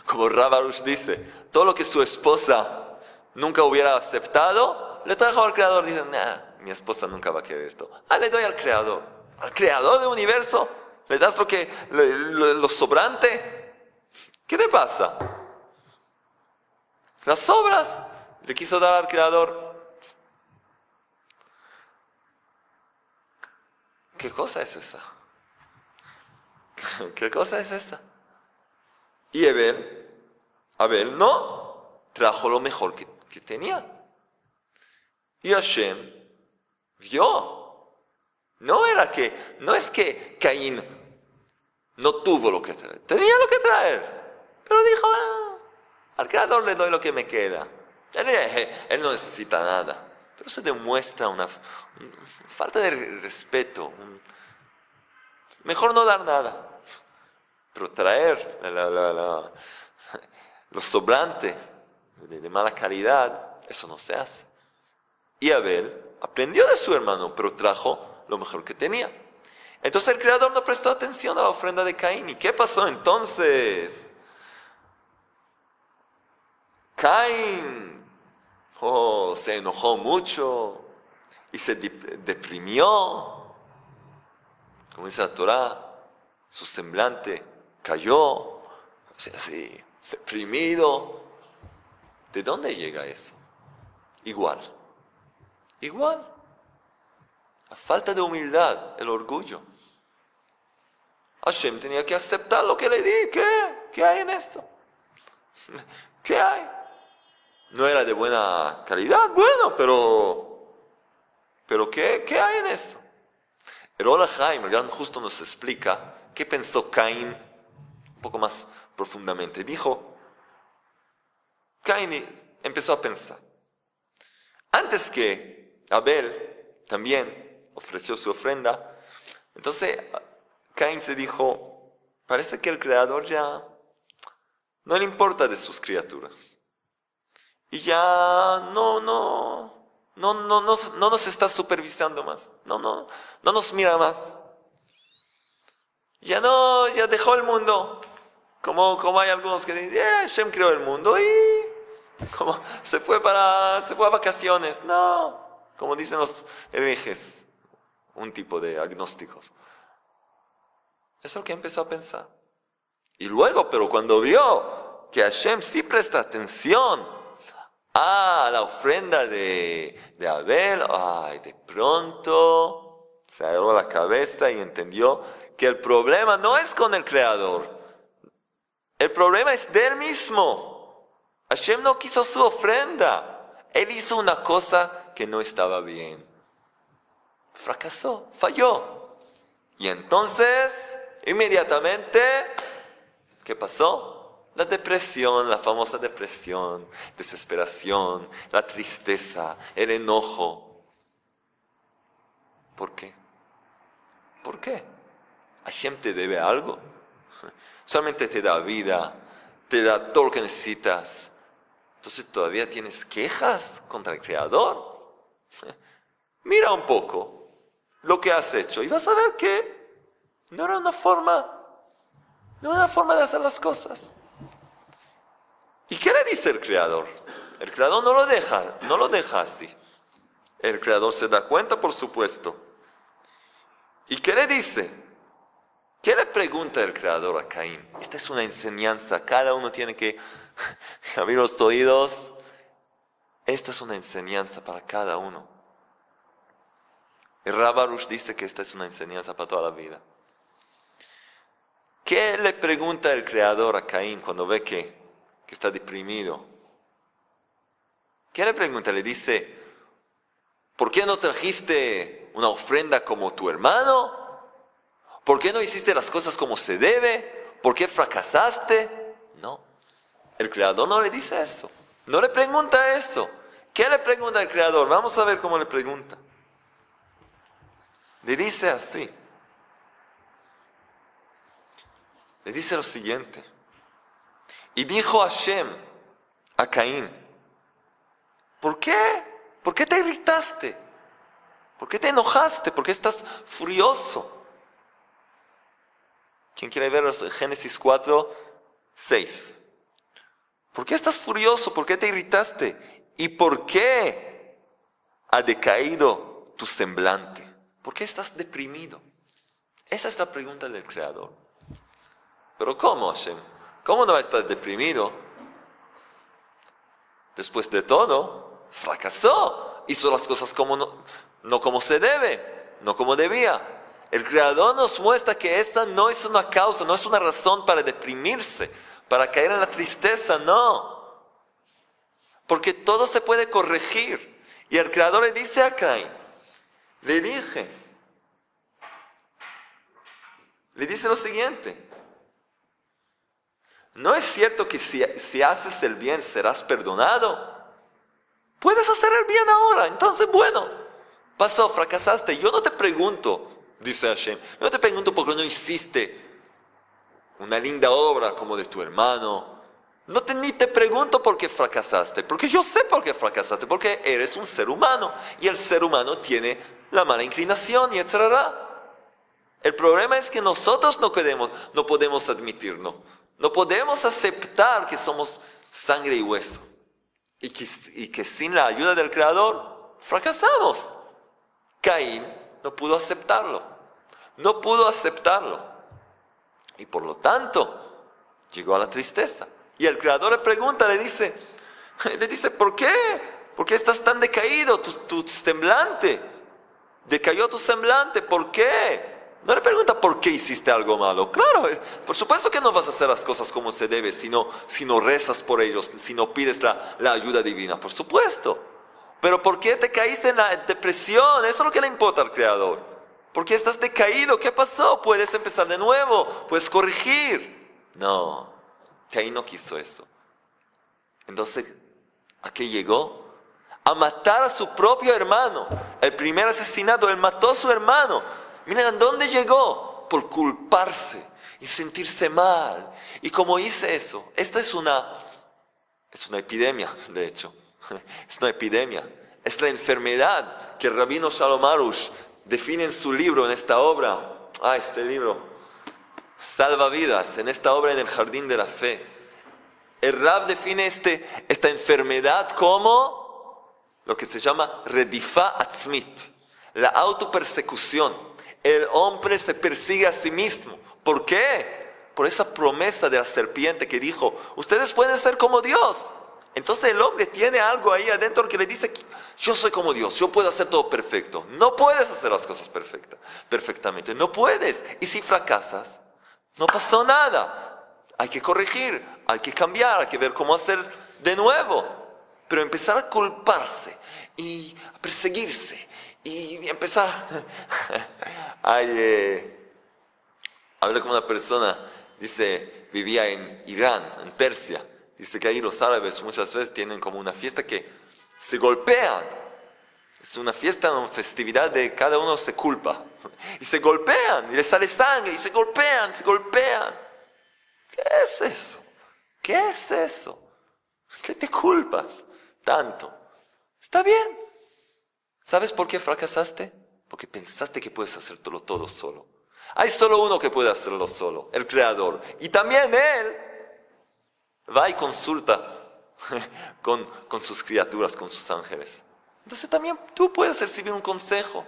A: Como Rav Arush dice, todo lo que su esposa nunca hubiera aceptado, le trajo al Creador. Dice, mi esposa nunca va a querer esto. Le doy al Creador. Al Creador del universo, le das lo sobrante. ¿Qué te pasa? Las sobras le quiso dar al Creador. ¿Qué cosa es esa? ¿Qué cosa es esta? Y Abel no, trajo lo mejor que tenía. Y Hashem vio. No es que Caín no tuvo lo que traer, tenía lo que traer. Pero dijo, al Creador le doy lo que me queda. Él no necesita nada. Pero se demuestra una falta de respeto. Mejor no dar nada. Pero traer lo sobrante, de mala calidad, eso no se hace. Y Abel aprendió de su hermano, pero trajo lo mejor que tenía. Entonces el Creador no prestó atención a la ofrenda de Caín. ¿Y qué pasó entonces? Caín se enojó mucho y se deprimió. Como dice la Torá, su semblante cayó, así, deprimido. ¿De dónde llega eso? Igual. La falta de humildad, el orgullo. Hashem tenía que aceptar lo que le di. ¿Qué hay en esto? ¿Qué hay? No era de buena calidad, bueno, pero ¿qué hay en esto? El Or HaChaim, el gran justo, nos explica qué pensó Caín un poco más profundamente. Dijo, Caín empezó a pensar. Antes que Abel también ofreció su ofrenda, entonces Caín se dijo, parece que el Creador ya no le importa de sus criaturas. Y ya no nos está supervisando más. No nos mira más. Ya dejó el mundo. Como hay algunos que dicen, Hashem creó el mundo y como se fue a vacaciones. No, como dicen los herejes, un tipo de agnósticos. Eso es lo que empezó a pensar. Y luego, pero cuando vio que Hashem sí presta atención a la ofrenda de Abel, de pronto se agarró la cabeza y entendió que el problema no es con el Creador. El problema es de él mismo. Hashem no quiso su ofrenda. Él hizo una cosa que no estaba bien. Fracasó, falló. Y entonces, inmediatamente, ¿qué pasó? La depresión, la famosa depresión, desesperación, la tristeza, el enojo. ¿Por qué? ¿Por qué? ¿Hashem te debe algo? Solamente te da vida, te da todo lo que necesitas. Entonces todavía tienes quejas contra el Creador. Mira un poco lo que has hecho y vas a ver que no era una forma de hacer las cosas. ¿Y qué le dice el Creador? El Creador no lo deja así. El Creador se da cuenta, por supuesto. ¿Y qué le dice? ¿Qué le pregunta el Creador a Caín? Esta es una enseñanza. Cada uno tiene que abrir los oídos. Esta es una enseñanza para cada uno. El Rav Arush dice que esta es una enseñanza para toda la vida. ¿Qué le pregunta el Creador a Caín cuando ve que está deprimido? ¿Qué le pregunta? Le dice, ¿por qué no trajiste una ofrenda como tu hermano? ¿Por qué no hiciste las cosas como se debe? ¿Por qué fracasaste? No, el Creador no le dice eso. No le pregunta eso. ¿Qué le pregunta el Creador? Vamos a ver cómo le pregunta. Le dice así. Le dice lo siguiente. Y dijo Hashem a Caín, ¿por qué? ¿Por qué te irritaste? ¿Por qué te enojaste? ¿Por qué estás furioso? ¿Quién quiere ver Génesis 4, 6? ¿Por qué estás furioso? ¿Por qué te irritaste? ¿Y por qué ha decaído tu semblante? ¿Por qué estás deprimido? Esa es la pregunta del Creador. ¿Pero cómo, Hashem? ¿Cómo no va a estar deprimido? Después de todo, fracasó. Hizo las cosas no como se debe, no como debía. El Creador nos muestra que esa no es una causa, no es una razón para deprimirse, para caer en la tristeza, no. Porque todo se puede corregir. Y el Creador le dice a Caín, le dice lo siguiente. ¿No es cierto que si haces el bien serás perdonado? Puedes hacer el bien ahora, entonces bueno, pasó, fracasaste. Yo no te pregunto, dice Hashem, yo no te pregunto por qué no hiciste una linda obra como de tu hermano, Ni te pregunto por qué fracasaste, porque yo sé por qué fracasaste, porque eres un ser humano y el ser humano tiene la mala inclinación y etcétera. El problema es que nosotros no podemos admitirlo, no podemos aceptar que somos sangre y hueso y que sin la ayuda del Creador fracasamos. Caín no pudo aceptarlo, y por lo tanto llegó a la tristeza. Y el Creador le pregunta, le dice, ¿por qué? ¿Por qué estás tan decaído? Tu semblante, decayó tu semblante, ¿por qué? No le pregunta por qué hiciste algo malo. Claro, por supuesto que no vas a hacer las cosas como se debe si no rezas por ellos, si no pides la ayuda divina, por supuesto. Pero ¿por qué te caíste en la depresión? Eso es lo que le importa al Creador. ¿Por qué estás decaído? ¿Qué pasó? Puedes empezar de nuevo, puedes corregir. No, Caín no quiso eso. Entonces, ¿a qué llegó? A matar a su propio hermano. El primer asesinato, él mató a su hermano. Miren, ¿a dónde llegó? Por culparse y sentirse mal. Y como hice eso, esta es una epidemia, de hecho. Es una epidemia. Es la enfermedad que el rabino Shalom Arush define en su libro, en esta obra. Este libro, Salva Vidas, en esta obra en el Jardín de la Fe. El Rab define esta enfermedad como lo que se llama Redifa Atzmit, la autopersecución. El hombre se persigue a sí mismo. ¿Por qué? Por esa promesa de la serpiente que dijo, ustedes pueden ser como Dios. Entonces el hombre tiene algo ahí adentro que le dice, yo soy como Dios, yo puedo hacer todo perfecto. No puedes hacer las cosas perfectamente, no puedes. Y si fracasas, no pasó nada. Hay que corregir, hay que cambiar, hay que ver cómo hacer de nuevo. Pero empezar a culparse y a perseguirse y empezar... Hablé con una persona, dice, vivía en Irán, en Persia. Dice que ahí los árabes muchas veces tienen como una fiesta que se golpean. Es una fiesta, una festividad de cada uno se culpa. Y se golpean, y les sale sangre, y se golpean. ¿Qué es eso? ¿Qué es eso? ¿Qué te culpas tanto? Está bien. ¿Sabes por qué fracasaste? Porque pensaste que puedes hacerlo todo solo. Hay solo uno que puede hacerlo solo, el Creador. Y también Él va y consulta con sus criaturas, con sus ángeles. Entonces también tú puedes recibir un consejo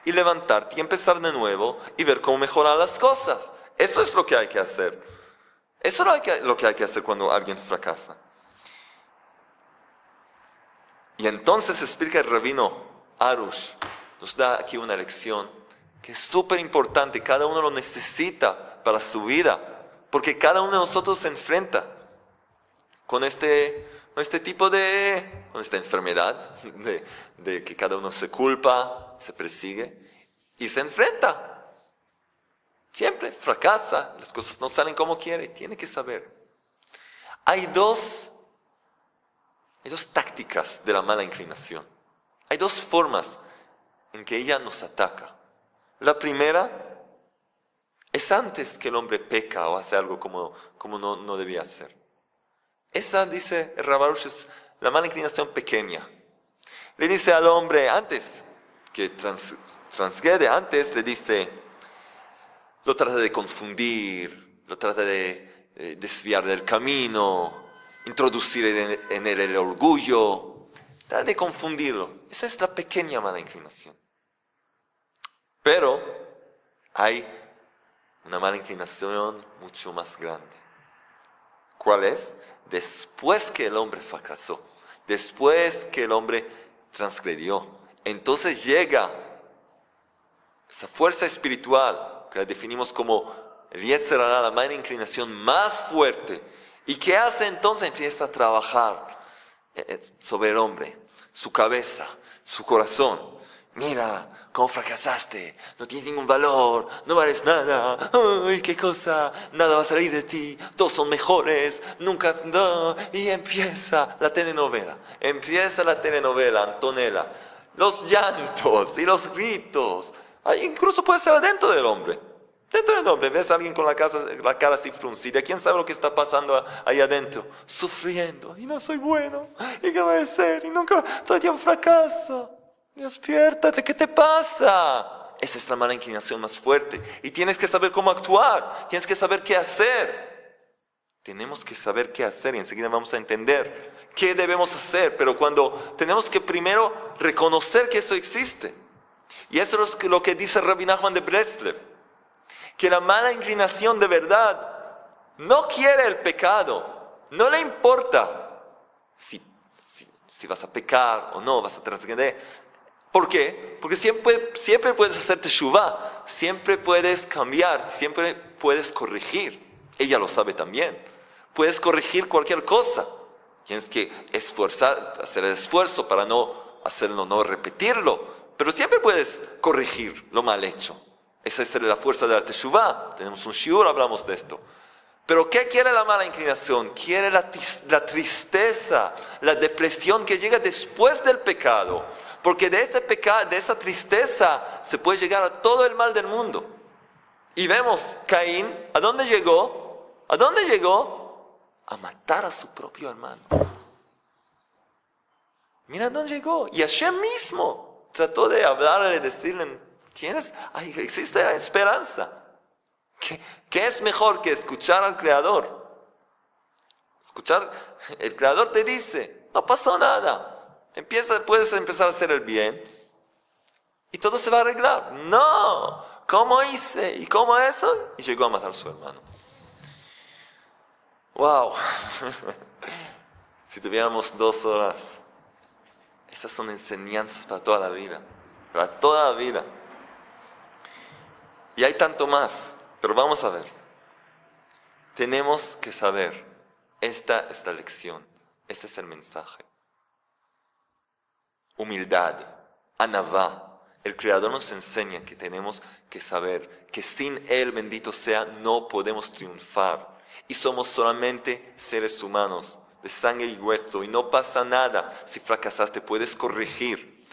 A: y levantarte y empezar de nuevo y ver cómo mejorar las cosas. Eso es lo que hay que hacer. Eso es lo que hay que hacer cuando alguien fracasa. Y entonces explica el rabino Arush, nos da aquí una lección que es súper importante. Cada uno lo necesita para su vida, porque cada uno de nosotros se enfrenta con este tipo con esta enfermedad de que cada uno se culpa, se persigue y se enfrenta. Siempre fracasa, las cosas no salen como quiere, tiene que saber. Hay dos tácticas de la mala inclinación. Hay dos formas en que ella nos ataca. La primera es antes que el hombre peca o hace algo como no debía hacer. Esa, dice el Rav Arush, es la mala inclinación pequeña. Le dice al hombre, antes que transgrede, antes le dice, lo trata de confundir, lo trata de desviar del camino, introducir en él el orgullo, trata de confundirlo. Esa es la pequeña mala inclinación. Pero hay una mala inclinación mucho más grande. ¿Cuál es? Después que el hombre fracasó, después que el hombre transgredió, entonces llega esa fuerza espiritual, que la definimos como el Yetzer Hara, la mala inclinación más fuerte. ¿Y qué hace entonces? Empieza a trabajar sobre el hombre, su cabeza, su corazón. Mira, cómo fracasaste, no tienes ningún valor, no vales nada, ¡ay, qué cosa! Nada va a salir de ti, todos son mejores, nunca, no. Y empieza la telenovela, Antonella, los llantos y los gritos, incluso puede ser adentro del hombre. Dentro del hombre, ves a alguien con la cara así fruncida. ¿Quién sabe lo que está pasando ahí adentro? Sufriendo. Y no soy bueno. ¿Y qué voy a hacer? Y nunca, todo el tiempo fracaso. Despiértate, ¿qué te pasa? Esa es la mala inclinación más fuerte. Y tienes que saber cómo actuar. Tienes que saber qué hacer. Tenemos que saber qué hacer y enseguida vamos a entender qué debemos hacer. Pero cuando tenemos que primero reconocer que eso existe. Y eso es lo que dice Rabbi Nachman de Breslev. Que la mala inclinación de verdad no quiere el pecado. No le importa si vas a pecar o no, vas a transgredir. ¿Por qué? Porque siempre puedes hacer teshuvah, siempre puedes cambiar, siempre puedes corregir. Ella lo sabe también. Puedes corregir cualquier cosa. Tienes que hacer el esfuerzo para no hacerlo, no repetirlo. Pero siempre puedes corregir lo mal hecho. Esa es la fuerza de la teshuvah. Tenemos un shiur, hablamos de esto. Pero ¿qué quiere la mala inclinación? Quiere la tristeza, la depresión que llega después del pecado. Porque de esa tristeza se puede llegar a todo el mal del mundo. Y vemos, Caín, ¿a dónde llegó? ¿A dónde llegó? A matar a su propio hermano. Mira dónde llegó. Y Hashem mismo trató de hablarle, decirle, existe la esperanza. ¿Qué es mejor que escuchar al Creador? El Creador te dice, no pasó nada. Puedes empezar a hacer el bien y todo se va a arreglar. No, ¿cómo hice? ¿Y cómo eso? Y llegó a matar a su hermano. Wow. Si tuviéramos 2 horas, esas son enseñanzas para toda la vida. Para toda la vida. Y hay tanto más, pero vamos a ver. Tenemos que saber, esta es la lección, este es el mensaje. Humildad, anavá. El Creador nos enseña que tenemos que saber que sin Él, bendito sea, no podemos triunfar. Y somos solamente seres humanos, de sangre y hueso, y no pasa nada. Si fracasaste, puedes corregir.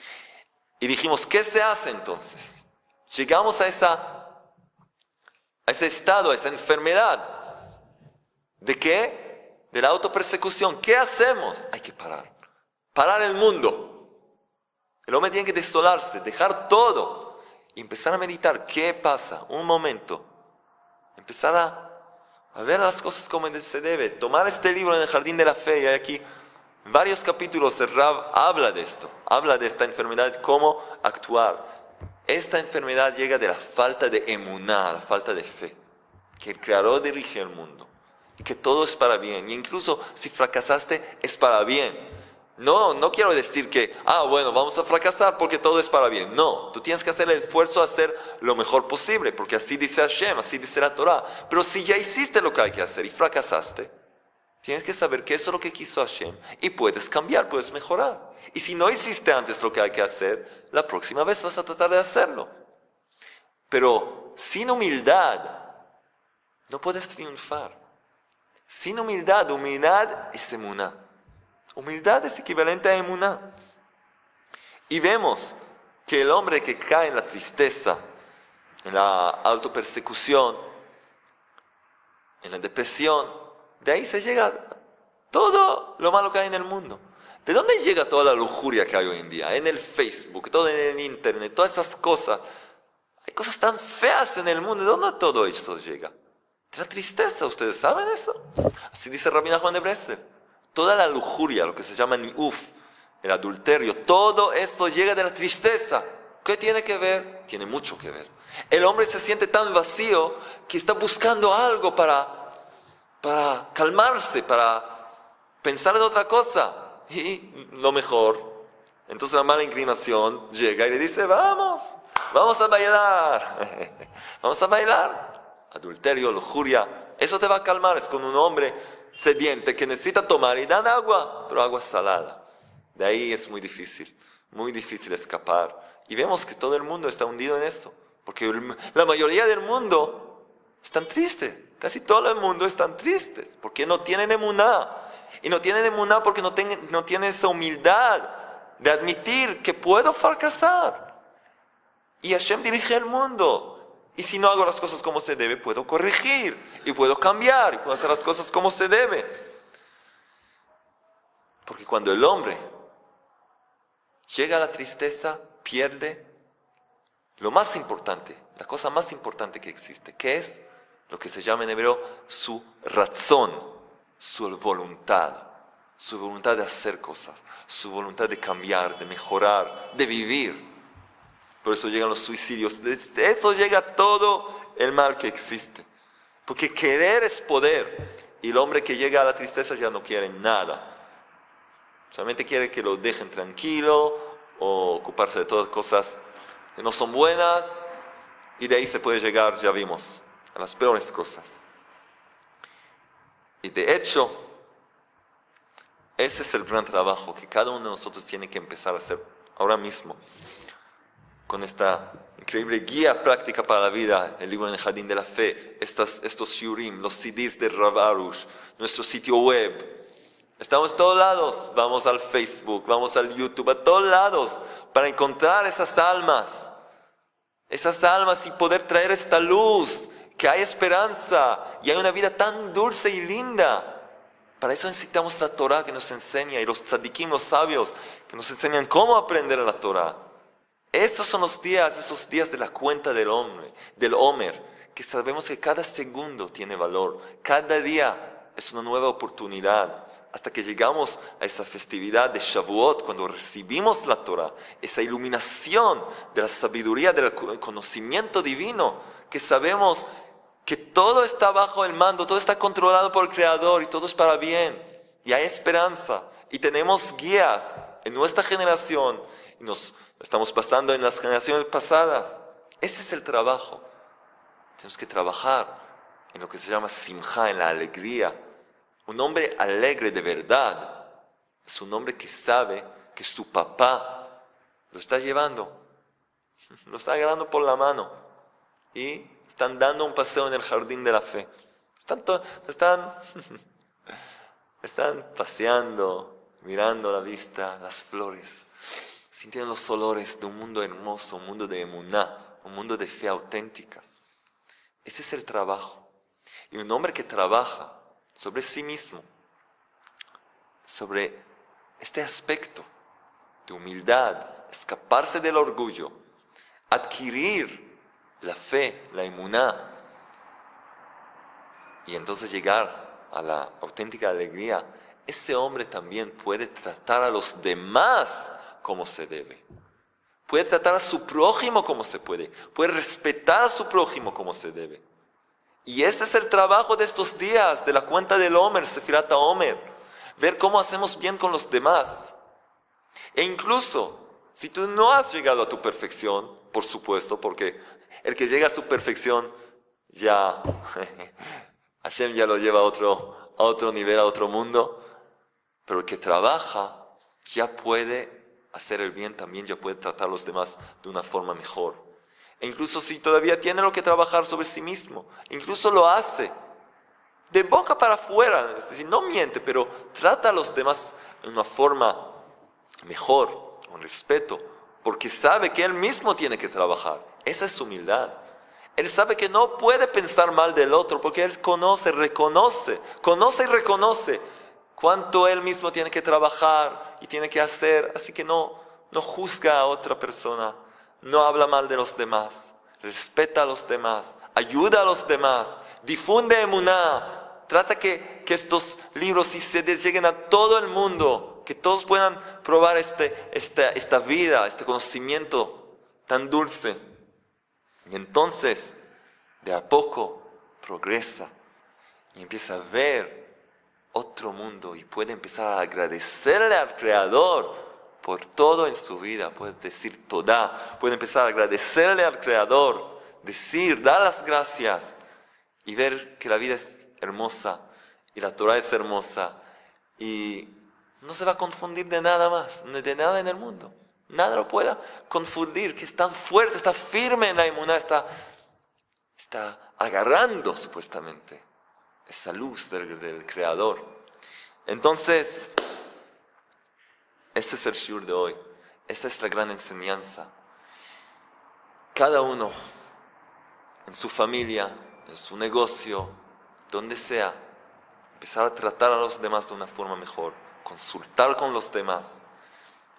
A: Y dijimos, ¿qué se hace entonces? Llegamos a ese estado, a esa enfermedad. ¿De qué? De la autopersecución. ¿Qué hacemos? Hay que parar. Parar el mundo. El hombre tiene que desolarse, dejar todo y empezar a meditar. ¿Qué pasa? Un momento. Empezar a ver las cosas como se debe. Tomar este libro en el jardín de la fe. Y hay aquí en varios capítulos el Rab habla de esto. Habla de esta enfermedad, cómo actuar. Esta enfermedad llega de la falta de emuná, la falta de fe. Que el Creador dirige el mundo. Y que todo es para bien. Y incluso si fracasaste, es para bien. No quiero decir que, bueno, vamos a fracasar porque todo es para bien. No, tú tienes que hacer el esfuerzo a hacer lo mejor posible, porque así dice Hashem, así dice la Torah. Pero si ya hiciste lo que hay que hacer y fracasaste, tienes que saber que eso es lo que quiso Hashem y puedes cambiar, puedes mejorar. Y si no hiciste antes lo que hay que hacer, la próxima vez vas a tratar de hacerlo. Pero sin humildad no puedes triunfar. Sin humildad es emuná. Humildad es equivalente a emuná. Y vemos que el hombre que cae en la tristeza, en la autopersecución, en la depresión, de ahí se llega todo lo malo que hay en el mundo. ¿De dónde llega toda la lujuria que hay hoy en día? En el Facebook, todo en el internet, todas esas cosas. Hay cosas tan feas en el mundo. ¿De dónde todo eso llega? De la tristeza, ¿ustedes saben eso? Así dice Rabbi Nachman de Breslev. Toda la lujuria, lo que se llama niuf, el adulterio, todo esto llega de la tristeza. ¿Qué tiene que ver? Tiene mucho que ver. El hombre se siente tan vacío que está buscando algo para calmarse, para pensar en otra cosa. Y lo mejor, entonces la mala inclinación llega y le dice, vamos a bailar. Vamos a bailar. Adulterio, lujuria, eso te va a calmar. Es con un hombre sediente que necesita tomar y dan agua, pero agua salada. De ahí es muy difícil escapar. Y vemos que todo el mundo está hundido en esto, porque la mayoría del mundo están tristes. Casi todo el mundo están tristes, porque no tienen emuná. Y no tienen emuná porque no tienen esa humildad de admitir que puedo fracasar. Y Hashem dirige el mundo. Y si no hago las cosas como se debe, puedo corregir, y puedo cambiar, y puedo hacer las cosas como se debe. Porque cuando el hombre llega a la tristeza, pierde lo más importante, la cosa más importante que existe, que es lo que se llama en hebreo su razón, su voluntad de hacer cosas, su voluntad de cambiar, de mejorar, de vivir. Por eso llegan los suicidios, desde eso llega todo el mal que existe. Porque querer es poder, y el hombre que llega a la tristeza ya no quiere nada. Solamente quiere que lo dejen tranquilo o ocuparse de todas cosas que no son buenas, y de ahí se puede llegar, ya vimos, a las peores cosas. Y de hecho, ese es el gran trabajo que cada uno de nosotros tiene que empezar a hacer ahora mismo, con esta increíble guía práctica para la vida, el libro en el Jardín de la Fe, estos shiurim, los CDs de Rav Arush, nuestro sitio web. Estamos en todos lados, vamos al Facebook, vamos al YouTube, a todos lados, para encontrar esas almas y poder traer esta luz, que hay esperanza y hay una vida tan dulce y linda. Para eso necesitamos la Torah que nos enseña, y los tzadikim, los sabios, que nos enseñan cómo aprender la Torah. Esos son esos días de la cuenta del Omer, que sabemos que cada segundo tiene valor, cada día es una nueva oportunidad, hasta que llegamos a esa festividad de Shavuot, cuando recibimos la Torah, esa iluminación de la sabiduría, del conocimiento divino, que sabemos que todo está bajo el mando, todo está controlado por el Creador y todo es para bien, y hay esperanza, y tenemos guías en nuestra generación, y nos estamos pasando en las generaciones pasadas. Ese es el trabajo. Tenemos que trabajar en lo que se llama simja, en la alegría. Un hombre alegre de verdad es un hombre que sabe que su papá lo está llevando por la mano, y están dando un paseo en el Jardín de la Fe. Están paseando, mirando la vista, las flores, sintiendo los olores de un mundo hermoso, un mundo de emuná, un mundo de fe auténtica. Ese es el trabajo. Y un hombre que trabaja sobre sí mismo, sobre este aspecto de humildad, escaparse del orgullo, adquirir la fe, la emuná, y entonces llegar a la auténtica alegría, ese hombre también puede tratar a los demás como se debe. Puede tratar a su prójimo como se puede respetar a su prójimo como se debe. Y este es el trabajo de estos días, de la cuenta del Omer, Sefirat HaOmer, ver cómo hacemos bien con los demás. E incluso, si tú no has llegado a tu perfección, por supuesto, porque el que llega a su perfección, ya, Hashem ya lo lleva a otro nivel, a otro mundo, pero el que trabaja ya puede hacer el bien también, ya puede tratar a los demás de una forma mejor. E incluso si todavía tiene lo que trabajar sobre sí mismo, incluso lo hace de boca para afuera, es decir, no miente, pero trata a los demás de una forma mejor, con respeto, porque sabe que él mismo tiene que trabajar. Esa es su humildad. Él sabe que no puede pensar mal del otro, porque él conoce y reconoce cuánto él mismo tiene que trabajar y tiene que hacer, así que no juzga a otra persona, no habla mal de los demás, respeta a los demás, ayuda a los demás, difunde emuná, trata que estos libros sí se lleguen a todo el mundo, que todos puedan probar esta vida, este conocimiento tan dulce. Y entonces, de a poco, progresa y empieza a ver otro mundo y puede empezar a agradecerle al Creador por todo en su vida. Puede decir Todá, puede empezar a agradecerle al Creador, dar las gracias y ver que la vida es hermosa y la Torah es hermosa y no se va a confundir de nada más, de nada en el mundo. Nada lo pueda confundir, que es tan fuerte, está firme en la emuná, está agarrando supuestamente esa luz del Creador. Entonces, este es el shiur de hoy, esta es la gran enseñanza. Cada uno en su familia, en su negocio, donde sea, empezar a tratar a los demás de una forma mejor, consultar con los demás,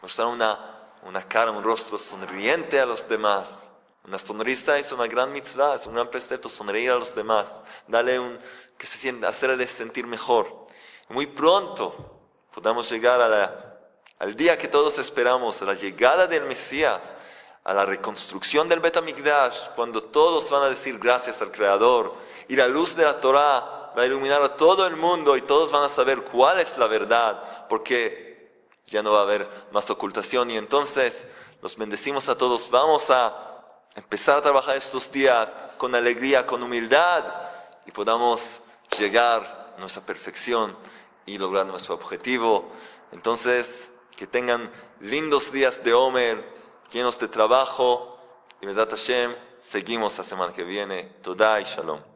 A: mostrar una cara, un rostro sonriente a los demás. Una sonrisa es una gran mitzvah, es un gran precepto, sonreír a los demás, hacerles sentir mejor. Muy pronto podamos llegar al día que todos esperamos, a la llegada del Mesías, a la reconstrucción del Bet HaMikdash, cuando todos van a decir gracias al Creador, y la luz de la Torah va a iluminar a todo el mundo y todos van a saber cuál es la verdad, porque ya no va a haber más ocultación. Y entonces los bendecimos a todos. Vamos a empezar a trabajar estos días con alegría, con humildad, y podamos llegar a nuestra perfección y lograr nuestro objetivo. Entonces, que tengan lindos días de Omer, llenos de trabajo, y Bezat Hashem, seguimos la semana que viene. Toda y Shalom.